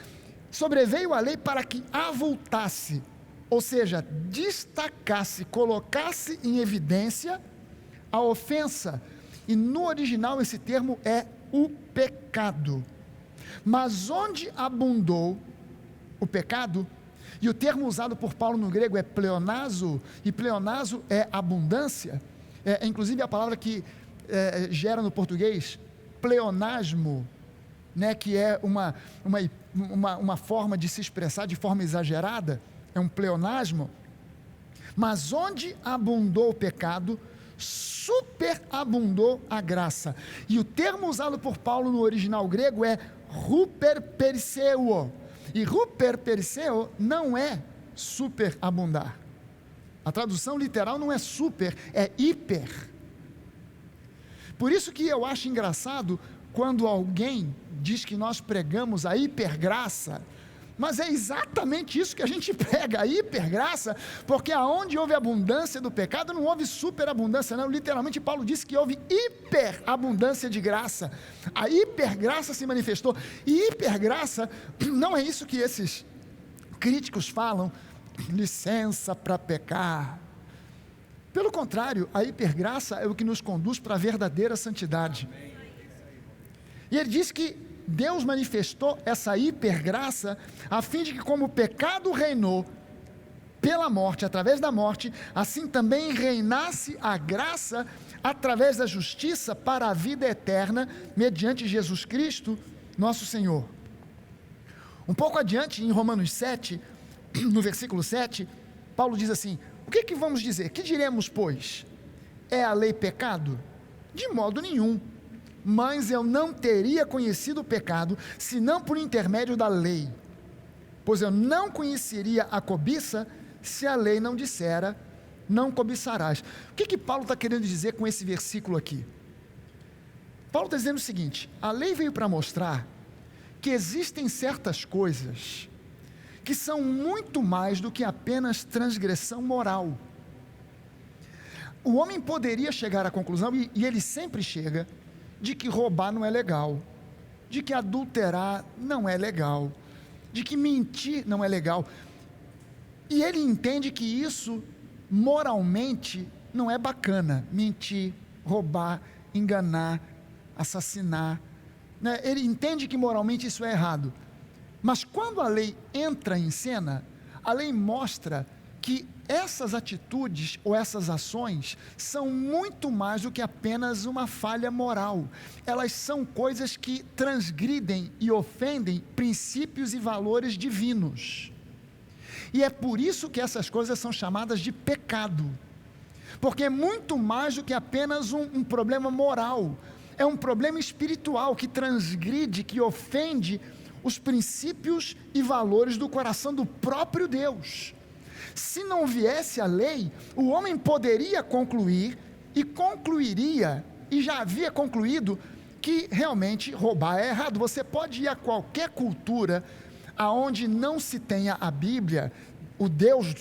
Sobreveio a lei para que avultasse Ou seja, destacasse, colocasse em evidência a ofensa. E no original esse termo é o pecado. Mas onde abundou o pecado, e o termo usado por Paulo no grego é pleonazo, e pleonazo é abundância, inclusive a palavra que gera no português pleonasmo, né, que é uma forma de se expressar de forma exagerada, é um pleonasmo. Mas onde abundou o pecado, superabundou a graça. E o termo usado por Paulo no original grego é huperperseo. E huperperseo não é superabundar. A tradução literal não é super, é hiper. Por isso que eu acho engraçado quando alguém diz que nós pregamos a hipergraça, mas é exatamente isso que a gente prega, a hipergraça, porque aonde houve abundância do pecado, não houve superabundância, não. Literalmente Paulo disse que houve hiperabundância de graça. A hipergraça se manifestou, e hipergraça não é isso que esses críticos falam, licença para pecar. Pelo contrário, a hipergraça é o que nos conduz para a verdadeira santidade. E ele diz que Deus manifestou essa hipergraça a fim de que, como o pecado reinou pela morte, através da morte, assim também reinasse a graça através da justiça para a vida eterna, mediante Jesus Cristo, nosso Senhor. Um pouco adiante, em Romanos 7, no versículo 7, Paulo diz assim: o que vamos dizer? Que diremos, pois? É a lei pecado? De modo nenhum. Mas eu não teria conhecido o pecado, senão por intermédio da lei. Pois eu não conheceria a cobiça, se a lei não dissera, não cobiçarás. O que Paulo está querendo dizer com esse versículo aqui? Paulo está dizendo o seguinte: a lei veio para mostrar que existem certas coisas que são muito mais do que apenas transgressão moral. O homem poderia chegar à conclusão, e ele sempre chega, de que roubar não é legal, de que adulterar não é legal, de que mentir não é legal, e ele entende que isso moralmente não é bacana, mentir, roubar, enganar, assassinar, né? Ele entende que moralmente isso é errado, mas quando a lei entra em cena, a lei mostra que essas atitudes ou essas ações são muito mais do que apenas uma falha moral. Elas são coisas que transgridem e ofendem princípios e valores divinos. E é por isso que essas coisas são chamadas de pecado, porque é muito mais do que apenas um problema moral, é um problema espiritual que transgride, que ofende os princípios e valores do coração do próprio Deus. Se não viesse a lei, o homem poderia concluir, e concluiria, e já havia concluído, que realmente roubar é errado. Você pode ir a qualquer cultura aonde não se tenha a Bíblia, o Deus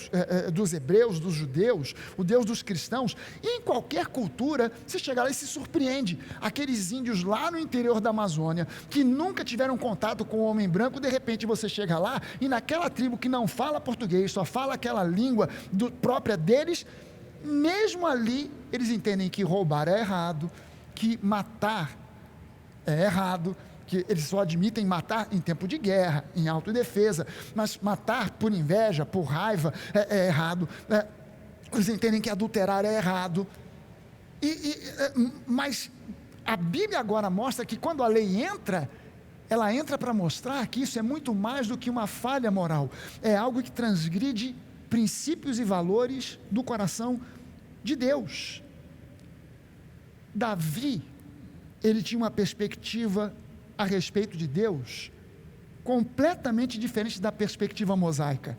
dos hebreus, dos judeus, o Deus dos cristãos, e em qualquer cultura, você chega lá e se surpreende. Aqueles índios lá no interior da Amazônia, que nunca tiveram contato com o homem branco, de repente você chega lá, e naquela tribo que não fala português, só fala aquela língua própria deles, mesmo ali, eles entendem que roubar é errado, que matar é errado, que eles só admitem matar em tempo de guerra, em autodefesa, mas matar por inveja, por raiva, é errado. Eles entendem que adulterar é errado. Mas a Bíblia agora mostra que quando a lei entra, ela entra para mostrar que isso é muito mais do que uma falha moral. É algo que transgride princípios e valores do coração de Deus. Davi, ele tinha uma perspectiva a respeito de Deus completamente diferente da perspectiva mosaica.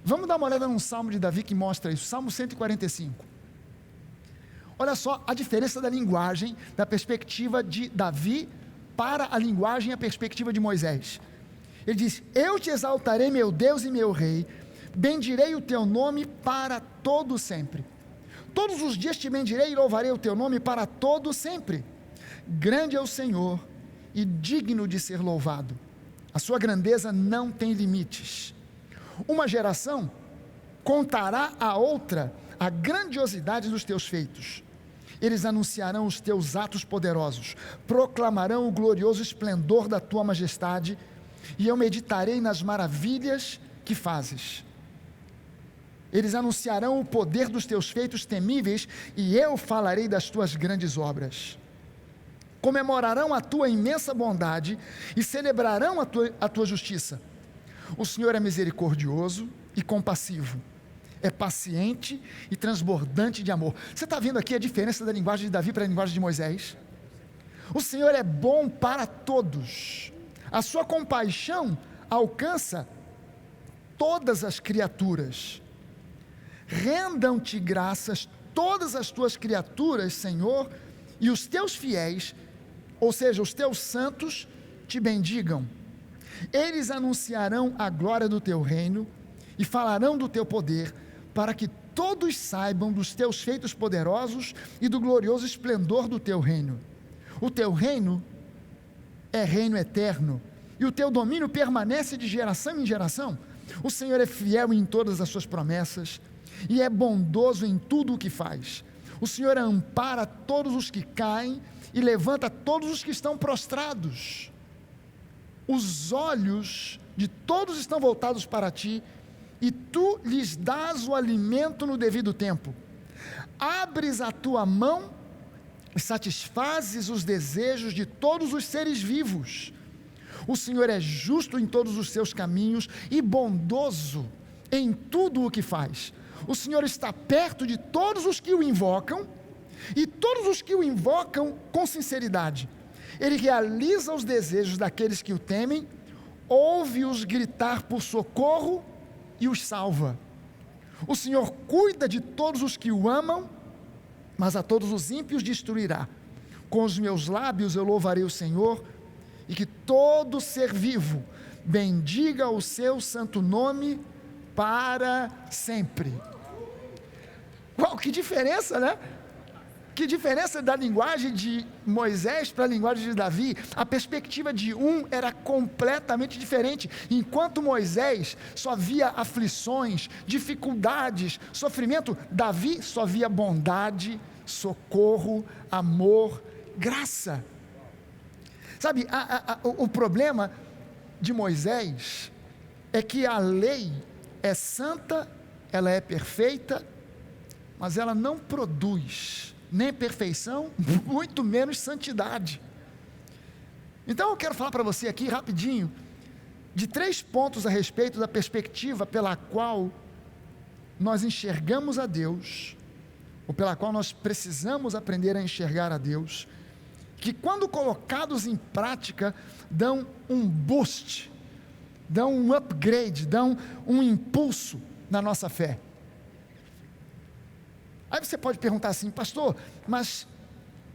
Vamos dar uma olhada num salmo de Davi que mostra isso, Salmo 145. Olha só a diferença da linguagem, da perspectiva de Davi para a linguagem e a perspectiva de Moisés. Ele diz: eu te exaltarei, meu Deus e meu Rei, bendirei o teu nome para todo sempre. Todos os dias te bendirei e louvarei o teu nome para todo sempre. Grande é o Senhor e digno de ser louvado. A sua grandeza não tem limites. Uma geração contará à outra a grandiosidade dos teus feitos. Eles anunciarão os teus atos poderosos, proclamarão o glorioso esplendor da tua majestade, e eu meditarei nas maravilhas que fazes. Eles anunciarão o poder dos teus feitos temíveis, e eu falarei das tuas grandes obras. Comemorarão a tua imensa bondade e celebrarão a tua justiça. O Senhor é misericordioso e compassivo, é paciente e transbordante de amor. Você está vendo aqui a diferença da linguagem de Davi para a linguagem de Moisés? O Senhor é bom para todos, a sua compaixão alcança todas as criaturas. Rendam-te graças todas as tuas criaturas, Senhor, e os teus fiéis, ou seja, os teus santos, te bendigam. Eles anunciarão a glória do teu reino e falarão do teu poder, para que todos saibam dos teus feitos poderosos e do glorioso esplendor do teu reino. O teu reino é reino eterno, e o teu domínio permanece de geração em geração. O Senhor é fiel em todas as suas promessas, e é bondoso em tudo o que faz. O Senhor ampara todos os que caem, e levanta todos os que estão prostrados. Os olhos de todos estão voltados para ti, e tu lhes dás o alimento no devido tempo. Abres a tua mão e satisfazes os desejos de todos os seres vivos. O Senhor é justo em todos os seus caminhos e bondoso em tudo o que faz. O Senhor está perto de todos os que o invocam, e todos os que o invocam com sinceridade. Ele realiza os desejos daqueles que o temem, ouve-os gritar por socorro e os salva. O Senhor cuida de todos os que o amam, mas a todos os ímpios destruirá. Com os meus lábios eu louvarei o Senhor, e que todo ser vivo bendiga o seu santo nome para sempre. Uau, que diferença, né? Que diferença da linguagem de Moisés para a linguagem de Davi. A perspectiva de um era completamente diferente. Enquanto Moisés só via aflições, dificuldades, sofrimento, Davi só via bondade, socorro, amor, graça. Sabe, o problema de Moisés é que a lei é santa, ela é perfeita, mas ela não produz nem perfeição, muito menos santidade. Então eu quero falar para você aqui rapidinho de 3 pontos a respeito da perspectiva pela qual nós enxergamos a Deus, ou pela qual nós precisamos aprender a enxergar a Deus, que quando colocados em prática dão um boost, dão um upgrade, dão um impulso na nossa fé. Aí você pode perguntar assim: pastor, mas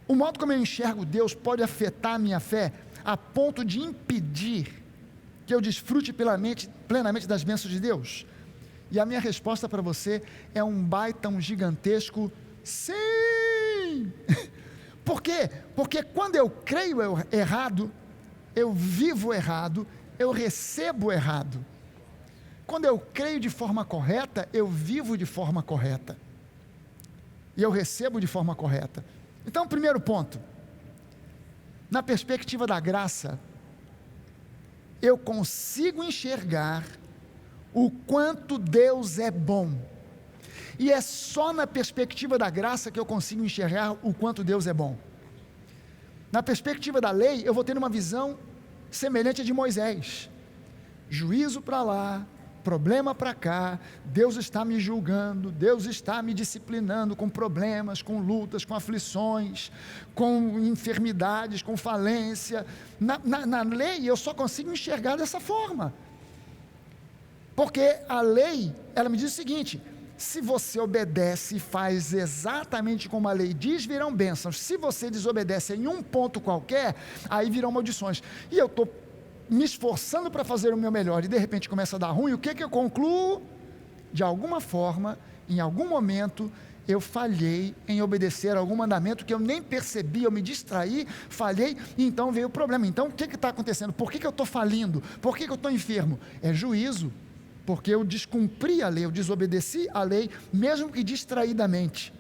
o modo como eu enxergo Deus pode afetar a minha fé a ponto de impedir que eu desfrute plenamente das bênçãos de Deus? E a minha resposta para você é um baita, um gigantesco sim. Por quê? Porque quando eu creio errado, eu vivo errado, eu recebo errado. Quando eu creio de forma correta, eu vivo de forma correta, e eu recebo de forma correta. Então, primeiro ponto, na perspectiva da graça, eu consigo enxergar o quanto Deus é bom, e é só na perspectiva da graça que eu consigo enxergar o quanto Deus é bom. Na perspectiva da lei, eu vou ter uma visão semelhante à de Moisés: juízo para lá, problema para cá, Deus está me julgando, Deus está me disciplinando com problemas, com lutas, com aflições, com enfermidades, com falência. Na lei eu só consigo enxergar dessa forma, porque a lei, ela me diz o seguinte: se você obedece e faz exatamente como a lei diz, virão bênçãos. Se você desobedece em um ponto qualquer, aí virão maldições. E eu estou me esforçando para fazer o meu melhor, e de repente começa a dar ruim. O que eu concluo? De alguma forma, em algum momento, eu falhei em obedecer a algum mandamento que eu nem percebi, eu me distraí, falhei, e então veio o problema. Então o que está acontecendo? Por que eu estou falindo? Por que eu estou enfermo? É juízo, porque eu descumpri a lei, eu desobedeci a lei, mesmo que distraidamente.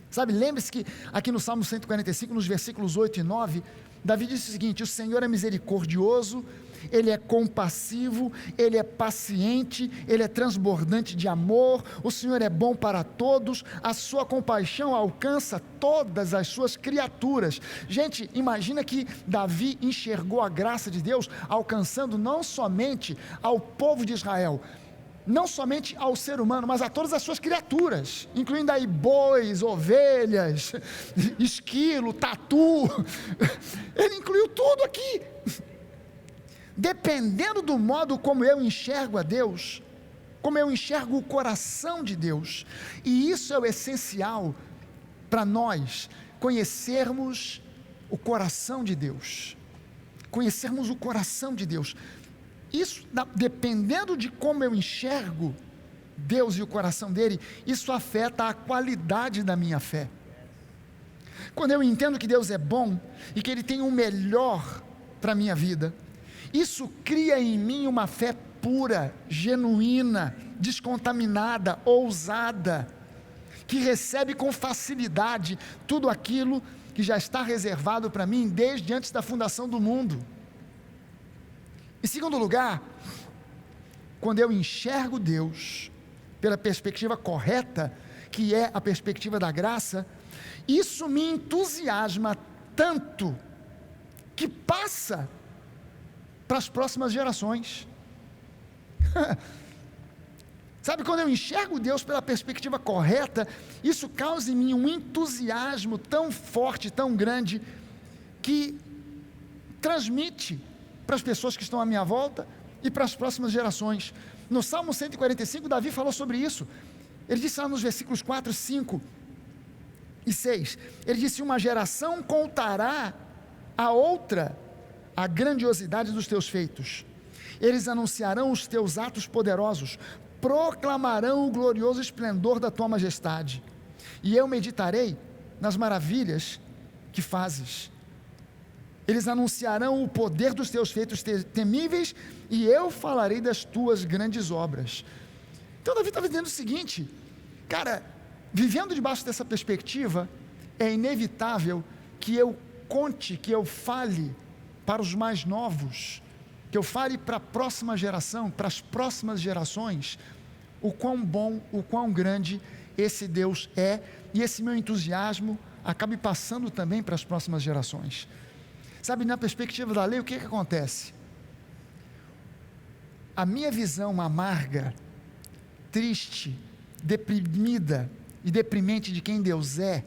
Sabe, lembre-se que aqui no Salmo 145, nos versículos 8 e 9, Davi disse o seguinte: o Senhor é misericordioso, Ele é compassivo, Ele é paciente, Ele é transbordante de amor, o Senhor é bom para todos, a sua compaixão alcança todas as suas criaturas. Gente, imagina que Davi enxergou a graça de Deus alcançando não somente ao povo de Israel, não somente ao ser humano, mas a todas as suas criaturas, incluindo aí bois, ovelhas, esquilo, tatu. Ele incluiu tudo aqui. Dependendo do modo como eu enxergo a Deus, como eu enxergo o coração de Deus, e isso é o essencial para nós conhecermos o coração de Deus, conhecermos o coração de Deus. Isso, dependendo de como eu enxergo Deus e o coração dele, isso afeta a qualidade da minha fé. Quando eu entendo que Deus é bom e que Ele tem o melhor para a minha vida, isso cria em mim uma fé pura, genuína, descontaminada, ousada, que recebe com facilidade tudo aquilo que já está reservado para mim desde antes da fundação do mundo. Em segundo lugar, quando eu enxergo Deus pela perspectiva correta, que é a perspectiva da graça, isso me entusiasma tanto que passa para as próximas gerações. Sabe, quando eu enxergo Deus pela perspectiva correta, isso causa em mim um entusiasmo tão forte, tão grande, que transmite para as pessoas que estão à minha volta e para as próximas gerações. No Salmo 145, Davi falou sobre isso. Ele disse lá nos versículos 4, 5 e 6, ele disse: uma geração contará a outra a grandiosidade dos teus feitos, eles anunciarão os teus atos poderosos, proclamarão o glorioso esplendor da tua majestade, e eu meditarei nas maravilhas que fazes. Eles anunciarão o poder dos teus feitos temíveis, e eu falarei das tuas grandes obras. Então Davi estava dizendo o seguinte: cara, vivendo debaixo dessa perspectiva, é inevitável que eu conte, que eu fale para os mais novos, que eu fale para a próxima geração, para as próximas gerações, o quão bom, o quão grande esse Deus é, e esse meu entusiasmo acabe passando também para as próximas gerações. Sabe, na perspectiva da lei, o que acontece? A minha visão amarga, triste, deprimida e deprimente de quem Deus é,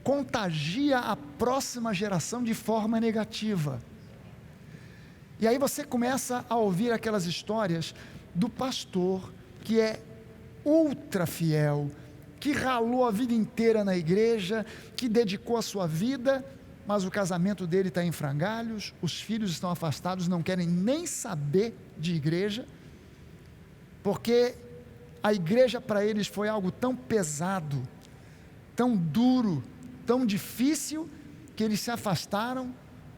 contagia a próxima geração de forma negativa. E aí você começa a ouvir aquelas histórias do pastor que é ultra fiel, que ralou a vida inteira na igreja, que dedicou a sua vida, mas o casamento dele está em frangalhos, os filhos estão afastados, não querem nem saber de igreja, porque a igreja para eles foi algo tão pesado, tão duro, tão difícil, que eles se afastaram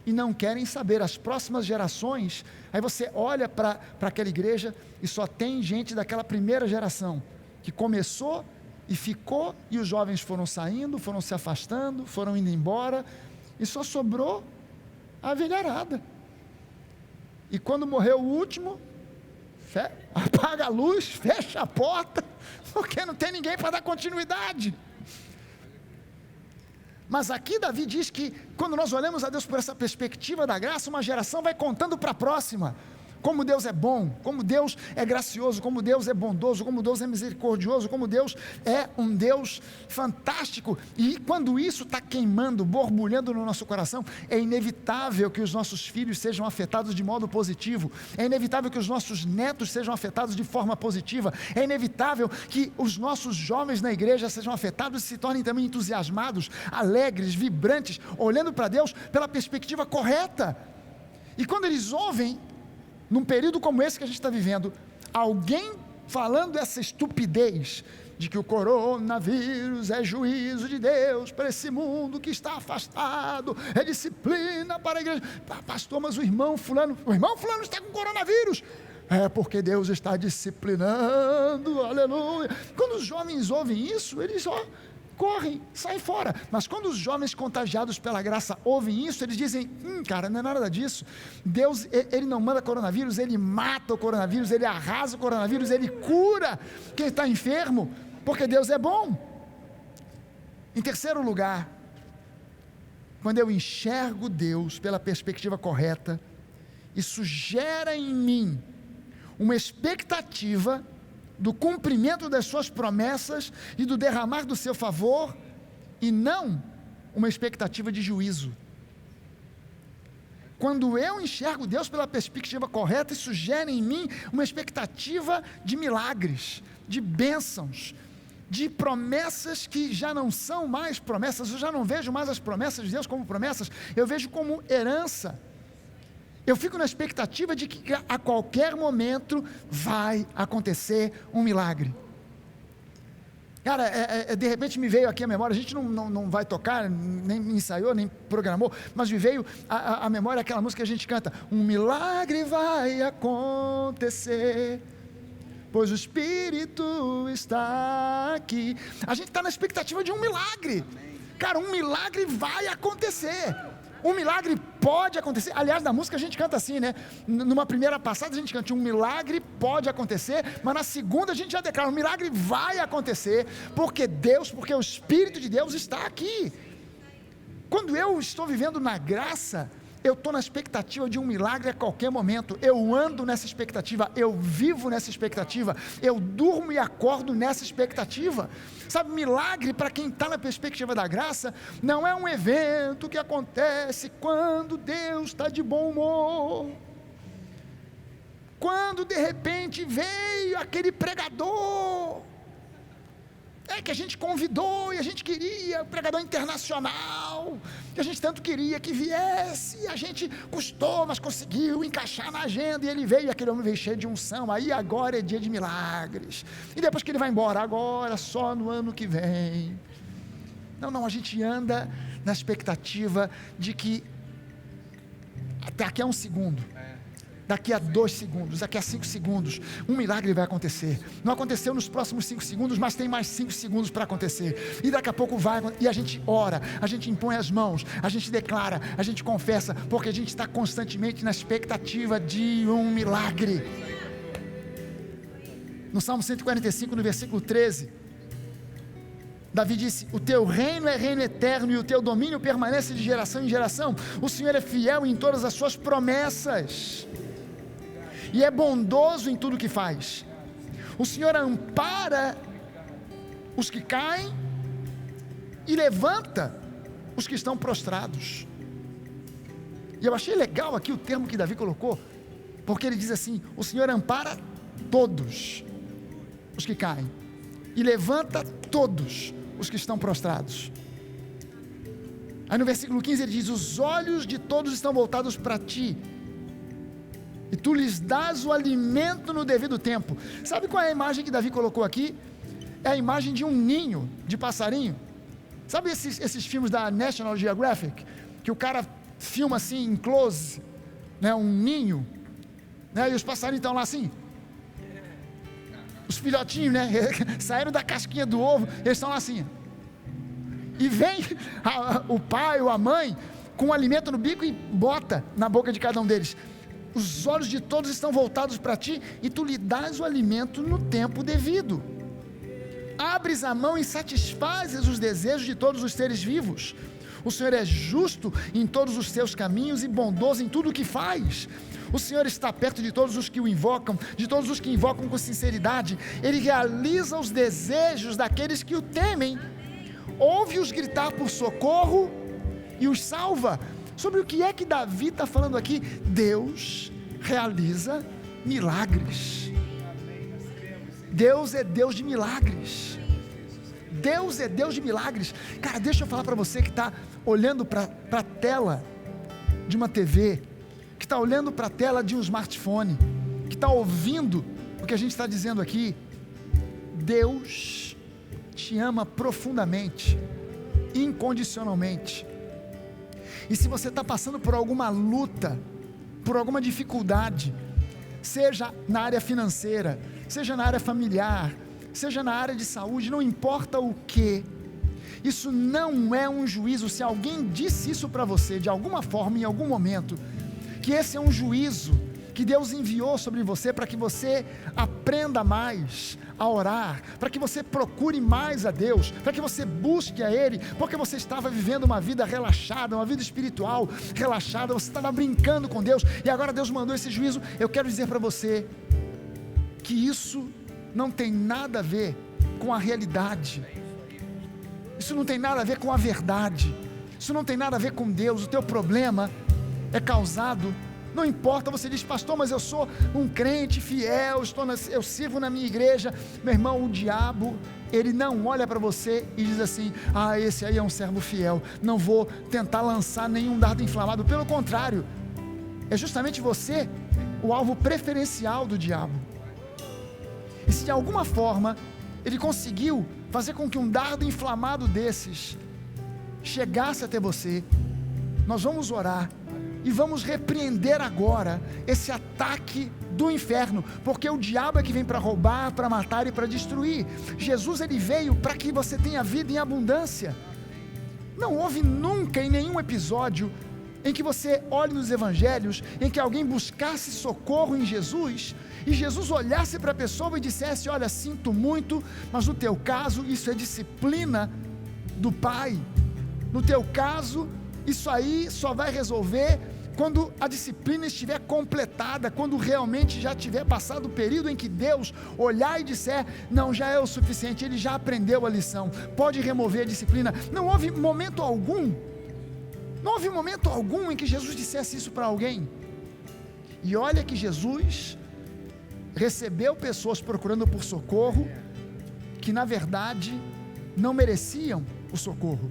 e não querem saber. As próximas gerações, aí você olha para aquela igreja e só tem gente daquela primeira geração, que começou e ficou, e os jovens foram saindo, foram se afastando, foram indo embora, e só sobrou a velharada. E quando morreu o último, apaga a luz, fecha a porta, porque não tem ninguém para dar continuidade. Mas aqui Davi diz que quando nós olhamos a Deus por essa perspectiva da graça, uma geração vai contando para a próxima como Deus é bom, como Deus é gracioso, como Deus é bondoso, como Deus é misericordioso, como Deus é um Deus fantástico. E quando isso está queimando, borbulhando no nosso coração, é inevitável que os nossos filhos sejam afetados de modo positivo, é inevitável que os nossos netos sejam afetados de forma positiva, é inevitável que os nossos jovens na igreja sejam afetados e se tornem também entusiasmados, alegres, vibrantes, olhando para Deus pela perspectiva correta. E quando eles ouvem, num período como esse que a gente está vivendo, alguém falando essa estupidez de que o coronavírus é juízo de Deus para esse mundo que está afastado, é disciplina para a igreja. Pastor, mas o irmão fulano está com coronavírus. É porque Deus está disciplinando, aleluia. Quando os jovens ouvem isso, eles correm, saem fora. Mas quando os jovens contagiados pela graça ouvem isso, eles dizem, cara, não é nada disso. Deus, Ele não manda coronavírus, Ele mata o coronavírus, Ele arrasa o coronavírus, Ele cura quem está enfermo, porque Deus é bom. Em terceiro lugar, quando eu enxergo Deus pela perspectiva correta, isso gera em mim uma expectativa do cumprimento das suas promessas e do derramar do seu favor, e não uma expectativa de juízo. Quando eu enxergo Deus pela perspectiva correta, isso gera em mim uma expectativa de milagres, de bênçãos, de promessas que já não são mais promessas. Eu já não vejo mais as promessas de Deus como promessas, eu vejo como herança. Eu fico na expectativa de que a qualquer momento vai acontecer um milagre. Cara, de repente me veio aqui a memória, a gente não vai tocar, nem ensaiou, nem programou, mas me veio a memória aquela música que a gente canta, um milagre vai acontecer, pois o Espírito está aqui. A gente está na expectativa de um milagre. Cara, um milagre vai acontecer. Um milagre pode acontecer. Aliás, na música a gente canta assim, né? Numa primeira passada a gente canta, um milagre pode acontecer, mas na segunda a gente já declara, um milagre vai acontecer, porque o Espírito de Deus está aqui. Quando eu estou vivendo na graça, eu estou na expectativa de um milagre a qualquer momento. Eu ando nessa expectativa, eu vivo nessa expectativa, eu durmo e acordo nessa expectativa. Sabe, milagre para quem está na perspectiva da graça, não é um evento que acontece quando Deus está de bom humor, quando de repente veio aquele pregador, que a gente convidou e a gente queria, o pregador internacional, que a gente tanto queria que viesse, e a gente custou, mas conseguiu encaixar na agenda, e ele veio, e aquele homem veio cheio de unção, aí agora é dia de milagres, e depois que ele vai embora, agora só no ano que vem. Não, a gente anda na expectativa de que daqui a um segundo, daqui a 2 segundos, daqui a 5 segundos, um milagre vai acontecer. Não aconteceu nos próximos 5 segundos, mas tem mais 5 segundos para acontecer, e daqui a pouco vai, e a gente ora, a gente impõe as mãos, a gente declara, a gente confessa, porque a gente está constantemente na expectativa de um milagre. No Salmo 145, no versículo 13, Davi disse, o teu reino é reino eterno, e o teu domínio permanece de geração em geração. O Senhor é fiel em todas as suas promessas, e é bondoso em tudo que faz. O Senhor ampara os que caem e levanta os que estão prostrados. E eu achei legal aqui o termo que Davi colocou, porque ele diz assim, o Senhor ampara todos os que caem e levanta todos os que estão prostrados. Aí no versículo 15 ele diz, os olhos de todos estão voltados para ti, e tu lhes dás o alimento no devido tempo. Sabe qual é a imagem que Davi colocou aqui? É a imagem de um ninho de passarinho. Sabe esses filmes da National Geographic, que o cara filma assim em close, né, um ninho, né, e os passarinhos estão lá assim, os filhotinhos, né, saíram da casquinha do ovo, eles estão lá assim, e vem o pai ou a mãe com um alimento no bico e bota na boca de cada um deles. Os olhos de todos estão voltados para ti, e tu lhe dás o alimento no tempo devido. Abres a mão e satisfazes os desejos de todos os seres vivos. O Senhor é justo em todos os seus caminhos e bondoso em tudo o que faz. O Senhor está perto de todos os que o invocam, de todos os que invocam com sinceridade. Ele realiza os desejos daqueles que o temem. Ouve-os gritar por socorro e os salva. Sobre o que é que Davi está falando aqui? Deus realiza milagres. Deus é Deus de milagres. Deus é Deus de milagres. Cara, deixa eu falar para você que está olhando para a tela de uma TV, que está olhando para a tela de um smartphone, que está ouvindo o que a gente está dizendo aqui. Deus te ama profundamente, incondicionalmente. E se você está passando por alguma luta, por alguma dificuldade, seja na área financeira, seja na área familiar, seja na área de saúde, não importa o que, isso não é um juízo. Se alguém disse isso para você de alguma forma, em algum momento, que esse é um juízo que Deus enviou sobre você para que você aprenda mais a orar, para que você procure mais a Deus, para que você busque a Ele, porque você estava vivendo uma vida relaxada, uma vida espiritual relaxada, você estava brincando com Deus, e agora Deus mandou esse juízo. Eu quero dizer para você que isso não tem nada a ver com a realidade, isso não tem nada a ver com a verdade, isso não tem nada a ver com Deus. O teu problema é causado, não importa, você diz: pastor, mas eu sou um crente fiel, eu sirvo na minha igreja. Meu irmão, o diabo, ele não olha para você e diz assim: ah, esse aí é um servo fiel, não vou tentar lançar nenhum dardo inflamado. Pelo contrário, é justamente você o alvo preferencial do diabo. E se de alguma forma ele conseguiu fazer com que um dardo inflamado desses chegasse até você, nós vamos orar e vamos repreender agora esse ataque do inferno, porque o diabo é que vem para roubar, para matar e para destruir. Jesus, ele veio para que você tenha vida em abundância. Não houve nunca em nenhum episódio em que você olhe nos evangelhos, em que alguém buscasse socorro em Jesus, e Jesus olhasse para a pessoa e dissesse: olha, sinto muito, mas no teu caso isso é disciplina do Pai, no teu caso isso aí só vai resolver quando a disciplina estiver completada, quando realmente já tiver passado o período em que Deus olhar e disser: não, já é o suficiente, ele já aprendeu a lição, pode remover a disciplina. Não houve momento algum em que Jesus dissesse isso para alguém. E olha que Jesus recebeu pessoas procurando por socorro, que na verdade não mereciam o socorro,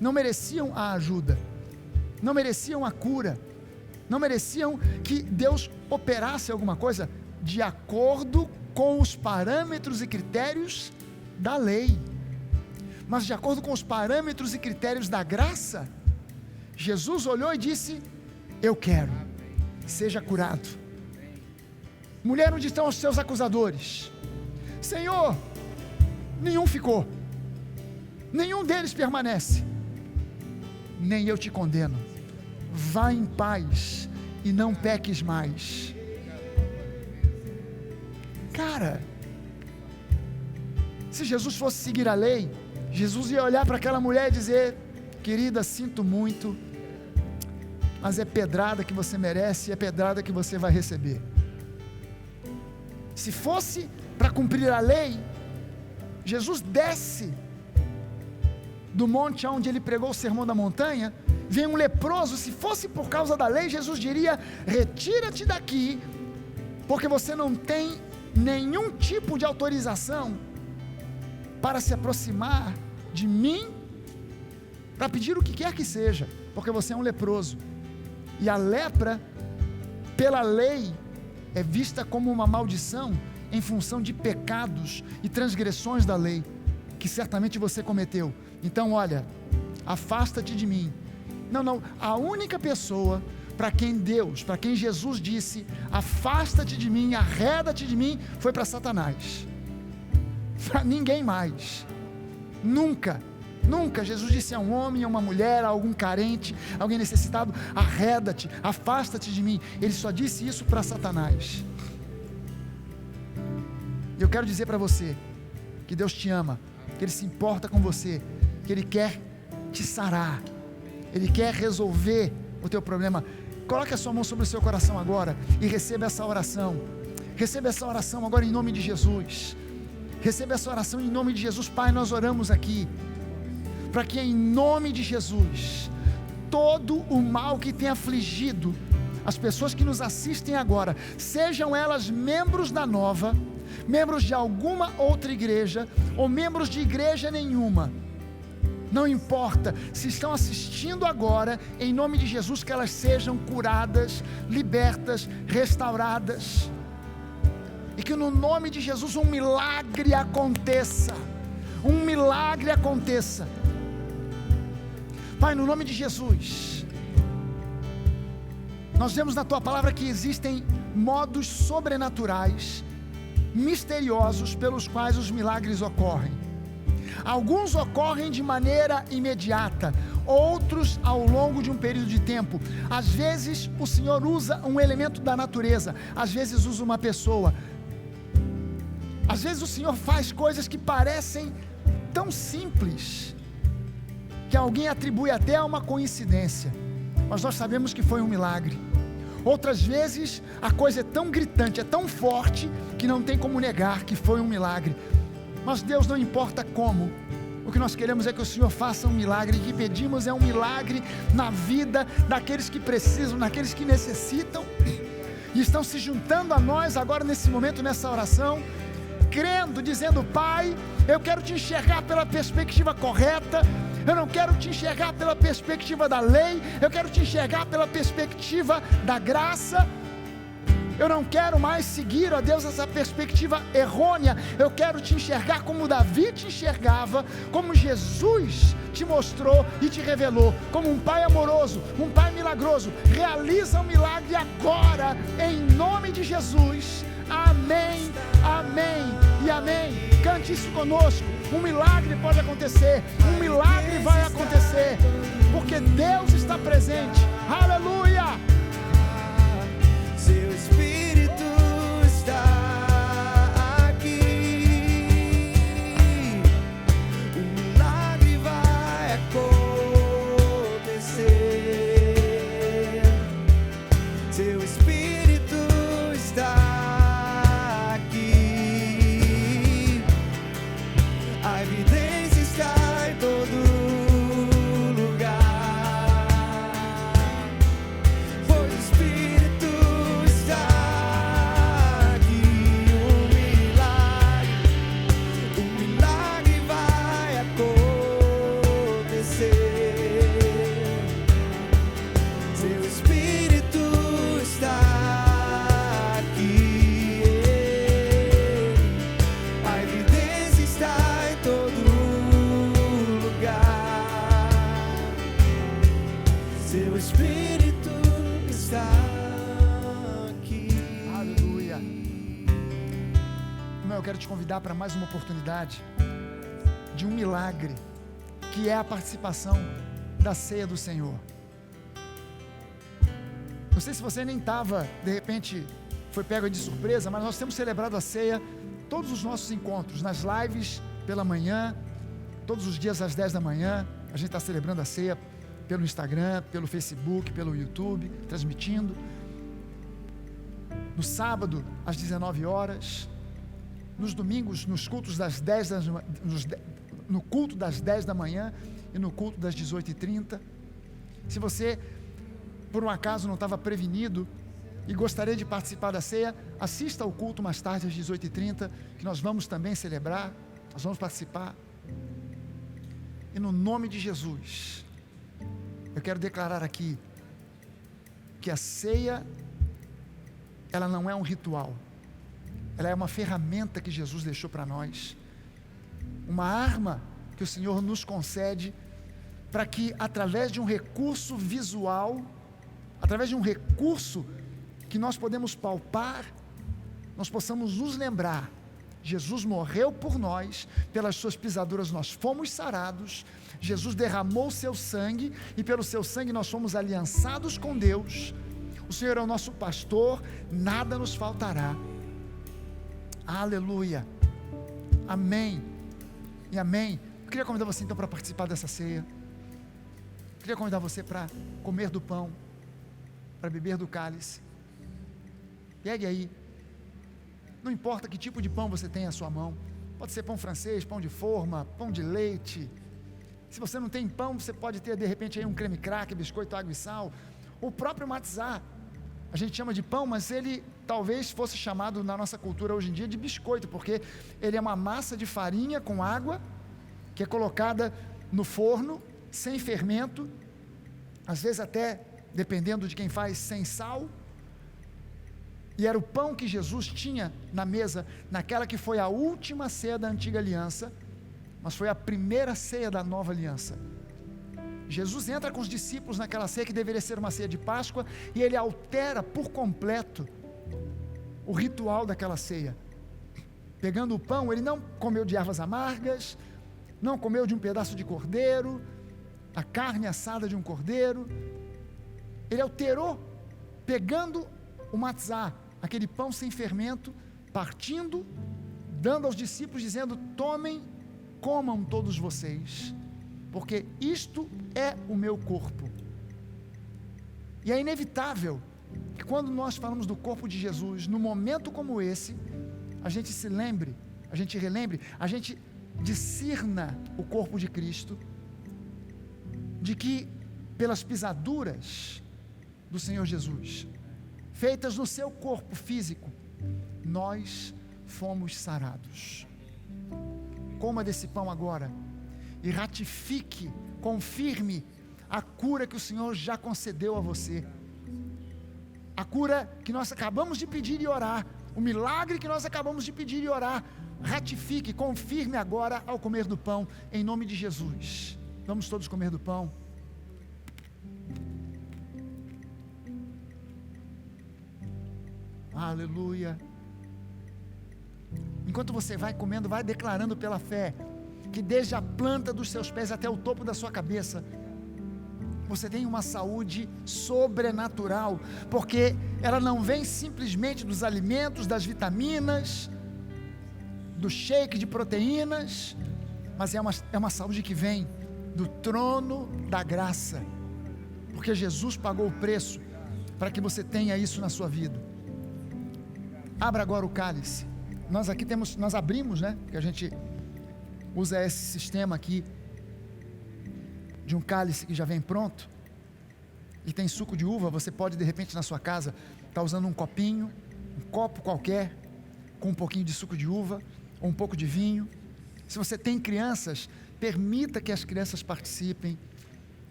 não mereciam a ajuda, não mereciam a cura, não mereciam que Deus operasse alguma coisa de acordo com os parâmetros e critérios da lei, mas de acordo com os parâmetros e critérios da graça. Jesus olhou e disse: eu quero, seja curado. Mulher, onde estão os seus acusadores? Senhor, nenhum ficou, nenhum deles permanece. Nem eu te condeno, vá em paz e não peques mais. Cara, se Jesus fosse seguir a lei, Jesus ia olhar para aquela mulher e dizer: querida, sinto muito, mas é pedrada que você merece, é pedrada que você vai receber. Se fosse para cumprir a lei, Jesus desce do monte onde ele pregou o sermão da montanha, vem um leproso. Se fosse por causa da lei, Jesus diria: retira-te daqui, porque você não tem nenhum tipo de autorização para se aproximar de mim, para pedir o que quer que seja, porque você é um leproso. E a lepra, pela lei, é vista como uma maldição em função de pecados e transgressões da lei, que certamente você cometeu. Então olha, afasta-te de mim. Não, a única pessoa para quem Jesus disse: afasta-te de mim, arreda-te de mim, foi para Satanás, para ninguém mais. Nunca Jesus disse a um homem, a uma mulher, a algum carente, alguém necessitado: arreda-te, afasta-te de mim. Ele só disse isso para Satanás. E eu quero dizer para você que Deus te ama, que Ele se importa com você, que Ele quer te sarar, Ele quer resolver o teu problema. Coloque a sua mão sobre o seu coração agora e receba essa oração. Receba essa oração agora em nome de Jesus. Receba essa oração em nome de Jesus. Pai, nós oramos aqui para que em nome de Jesus todo o mal que tem afligido as pessoas que nos assistem agora, sejam elas membros da Nova, membros de alguma outra igreja ou membros de igreja nenhuma, não importa, se estão assistindo agora, em nome de Jesus, que elas sejam curadas, libertas, restauradas, e que no nome de Jesus um milagre aconteça. Pai, no nome de Jesus, nós vemos na Tua palavra que existem modos sobrenaturais, misteriosos pelos quais os milagres ocorrem. Alguns ocorrem de maneira imediata, outros ao longo de um período de tempo. Às vezes o Senhor usa um elemento da natureza, às vezes usa uma pessoa. Às vezes o Senhor faz coisas que parecem tão simples, que alguém atribui até a uma coincidência, mas nós sabemos que foi um milagre. Outras vezes a coisa é tão gritante, é tão forte, que não tem como negar que foi um milagre. Mas Deus, não importa como, o que nós queremos é que o Senhor faça um milagre. E o que pedimos é um milagre na vida daqueles que precisam, daqueles que necessitam, e estão se juntando a nós agora nesse momento, nessa oração, crendo, dizendo: Pai, eu quero te enxergar pela perspectiva correta, eu não quero te enxergar pela perspectiva da lei, eu quero te enxergar pela perspectiva da graça. Eu não quero mais seguir, ó Deus, essa perspectiva errônea. Eu quero te enxergar como Davi te enxergava, como Jesus te mostrou e te revelou, como um pai amoroso, um pai milagroso. Realiza um milagre agora, em nome de Jesus. Amém, amém e amém. Cante isso conosco. Um milagre pode acontecer, um milagre vai acontecer, porque Deus está presente. Aleluia! Seu Espírito está aqui, o milagre vai acontecer. Seu Espírito está aqui, a evidência está em todo lugar, pois o Espírito está aqui. O milagre vai acontecer. Seu Espírito está aqui, a evidência está em todo lugar. Seu Espírito está aqui. Aleluia. Irmão, eu quero te convidar para mais uma oportunidade de um milagre, que é a participação da ceia do Senhor. Não sei se você nem estava, de repente foi pego de surpresa, mas nós temos celebrado a ceia, todos os nossos encontros, nas lives pela manhã, todos os dias às 10 da manhã, a gente está celebrando a ceia pelo Instagram, pelo Facebook, pelo YouTube, transmitindo. No sábado, às 19 horas, nos domingos, nos cultos das 10 no culto das 10 da manhã e no culto das 18h30. Se você, por um acaso, não estava prevenido e gostaria de participar da ceia, assista ao culto mais tarde às 18h30, que nós vamos também celebrar, nós vamos participar. E no nome de Jesus, eu quero declarar aqui que a ceia, ela não é um ritual, ela é uma ferramenta que Jesus deixou para nós, uma arma que o Senhor nos concede para que, através de um recurso visual, através de um recurso que nós podemos palpar, nós possamos nos lembrar: Jesus morreu por nós, pelas suas pisaduras nós fomos sarados, Jesus derramou o seu sangue, e pelo seu sangue nós fomos aliançados com Deus. O Senhor é o nosso pastor, nada nos faltará. Aleluia, amém e amém. Eu queria convidar você então para participar dessa ceia. Eu queria convidar você para comer do pão, para beber do cálice. Pegue aí, não importa que tipo de pão você tem à sua mão, pode ser pão francês, pão de forma, pão de leite. Se você não tem pão, você pode ter de repente aí um creme cracker, biscoito, água e sal. O próprio matzá, a gente chama de pão, mas ele talvez fosse chamado na nossa cultura hoje em dia de biscoito, porque ele é uma massa de farinha com água, que é colocada no forno, sem fermento, às vezes até, dependendo de quem faz, sem sal. E era o pão que Jesus tinha na mesa, naquela que foi a última ceia da antiga aliança, mas foi a primeira ceia da nova aliança. Jesus entra com os discípulos naquela ceia que deveria ser uma ceia de Páscoa, e ele altera por completo o ritual daquela ceia. Pegando o pão, ele não comeu de ervas amargas, não comeu de um pedaço de cordeiro, a carne assada de um cordeiro. Ele alterou, pegando o matzá, aquele pão sem fermento, partindo, dando aos discípulos, dizendo: tomem, comam todos vocês, porque isto é o meu corpo. E é inevitável que quando nós falamos do corpo de Jesus, num momento como esse, a gente se lembre, a gente relembre, a gente discirna o corpo de Cristo, de que pelas pisaduras do Senhor Jesus, feitas no seu corpo físico, nós fomos sarados. Coma desse pão agora e ratifique, confirme a cura que o Senhor já concedeu a você, a cura que nós acabamos de pedir e orar, o milagre que nós acabamos de pedir e orar. Ratifique, confirme agora ao comer do pão, em nome de Jesus. Vamos todos comer do pão. Aleluia. Enquanto você vai comendo, vai declarando pela fé que desde a planta dos seus pés até o topo da sua cabeça, você tem uma saúde sobrenatural, porque ela não vem simplesmente dos alimentos, das vitaminas, do shake de proteínas, mas é uma saúde que vem do trono da graça, porque Jesus pagou o preço para que você tenha isso na sua vida. Abra agora o cálice. Nós abrimos, né? Que a gente usa esse sistema aqui de um cálice que já vem pronto e tem suco de uva. Você pode de repente na sua casa estar usando um copinho, um copo qualquer com um pouquinho de suco de uva ou um pouco de vinho. Se você tem crianças, permita que as crianças participem.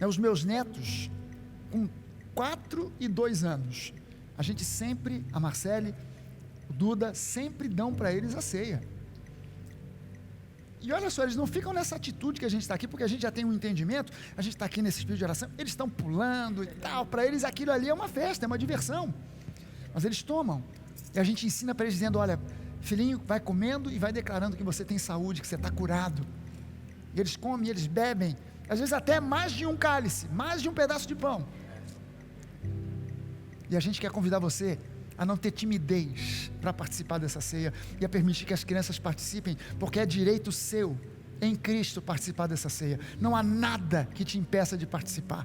Os meus netos com 4 e 2 anos, a gente sempre, a Marcele, o Duda, sempre dão para eles a ceia. E olha só, eles não ficam nessa atitude que a gente está aqui, porque a gente já tem um entendimento, a gente está aqui nesse espírito de oração, eles estão pulando e tal, para eles aquilo ali é uma festa, é uma diversão, mas eles tomam, e a gente ensina para eles dizendo: olha, filhinho, vai comendo e vai declarando que você tem saúde, que você está curado. E eles comem, eles bebem, às vezes até mais de um cálice, mais de um pedaço de pão. E a gente quer convidar você a não ter timidez para participar dessa ceia e a permitir que as crianças participem, porque é direito seu, em Cristo, participar dessa ceia. Não há nada que te impeça de participar.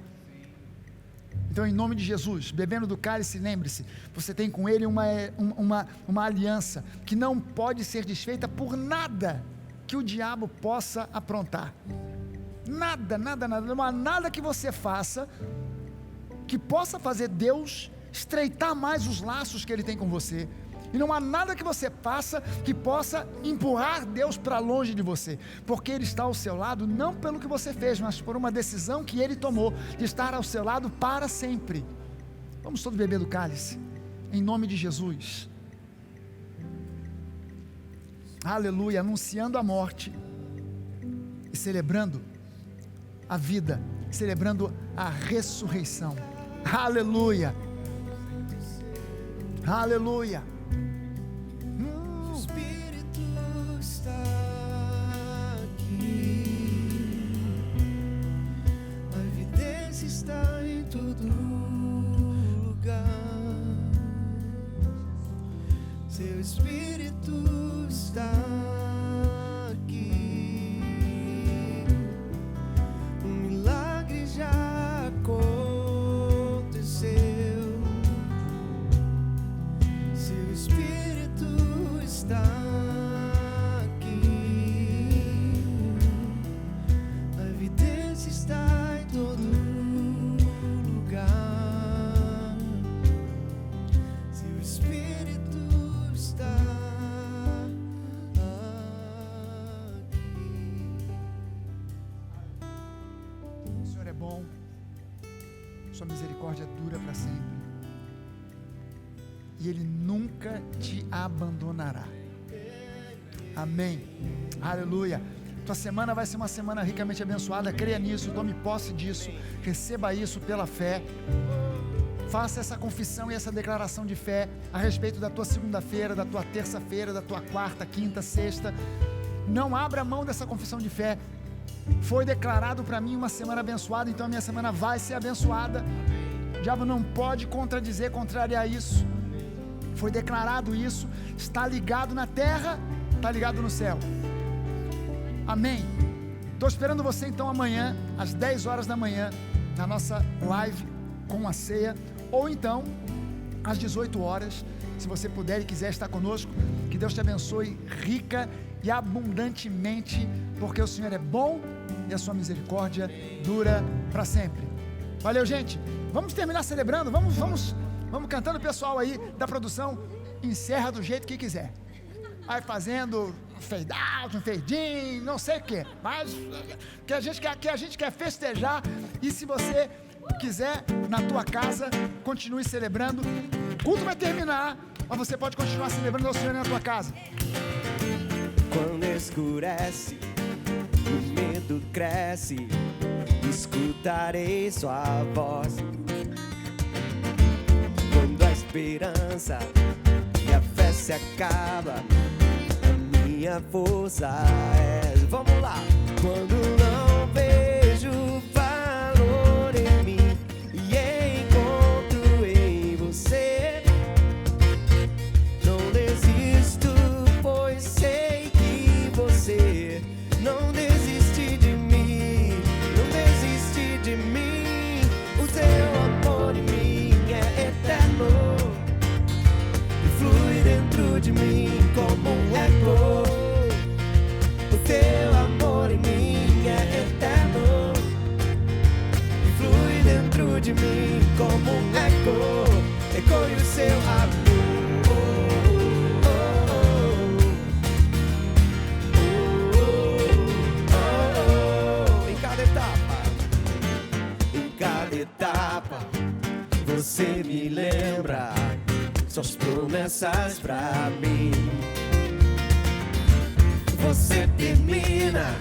Então, em nome de Jesus, bebendo do cálice, lembre-se, você tem com Ele uma aliança que não pode ser desfeita por nada que o diabo possa aprontar. Nada, não há nada que você faça que possa fazer Deus estreitar mais os laços que Ele tem com você, e não há nada que você faça que possa empurrar Deus para longe de você, porque Ele está ao seu lado, não pelo que você fez, mas por uma decisão que Ele tomou, de estar ao seu lado para sempre. Vamos todos beber do cálice, em nome de Jesus. Aleluia, anunciando a morte e celebrando a vida, celebrando a ressurreição. Aleluia. Aleluia. O Espírito está aqui, a evidência está em todo lugar. Seu Espírito está aqui, um milagre já aconteceu. Espírito está aqui, a evidência está em todo lugar. Seu Espírito está aqui. O Senhor é bom, sua misericórdia dura para sempre, e Ele nunca te abandonará. Amém. Aleluia. Tua semana vai ser uma semana ricamente abençoada. Creia nisso, tome posse disso, receba isso pela fé. faça essa confissão e essa declaração de fé a respeito da tua segunda-feira, da tua terça-feira, da tua quarta, quinta, sexta. Não abra mão dessa confissão de fé. Foi declarado para mim uma semana abençoada, então a minha semana vai ser abençoada. O diabo não pode contrariar isso. Foi declarado isso, está ligado na terra, está ligado no céu. Amém. Estou esperando você então amanhã, às 10 horas da manhã, na nossa live com a ceia, ou então às 18 horas, se você puder e quiser estar conosco. Que Deus te abençoe rica e abundantemente, porque o Senhor é bom e a sua misericórdia dura para sempre. Valeu, gente. Vamos terminar celebrando, vamos cantando. O pessoal aí da produção encerra do jeito que quiser. Vai fazendo um fade out, um fade in, não sei o que, mas que a gente quer festejar. E se você quiser, na tua casa, continue celebrando. O culto vai terminar, mas você pode continuar celebrando ao Senhor na tua casa. Quando escurece, o medo cresce, escutarei sua voz. Quando a esperança e a fé se acaba, a minha força é... Vamos lá! Quando não vejo valor em mim e encontro em você, não desisto, pois sei que você não desiste de mim, não desiste de mim. O teu amor em mim é eterno e flui dentro de mim como um eco. O teu amor em mim é eterno e flui dentro de mim como um eco. Ecoe o seu amor. Etapa, você me lembra suas promessas pra mim. Você termina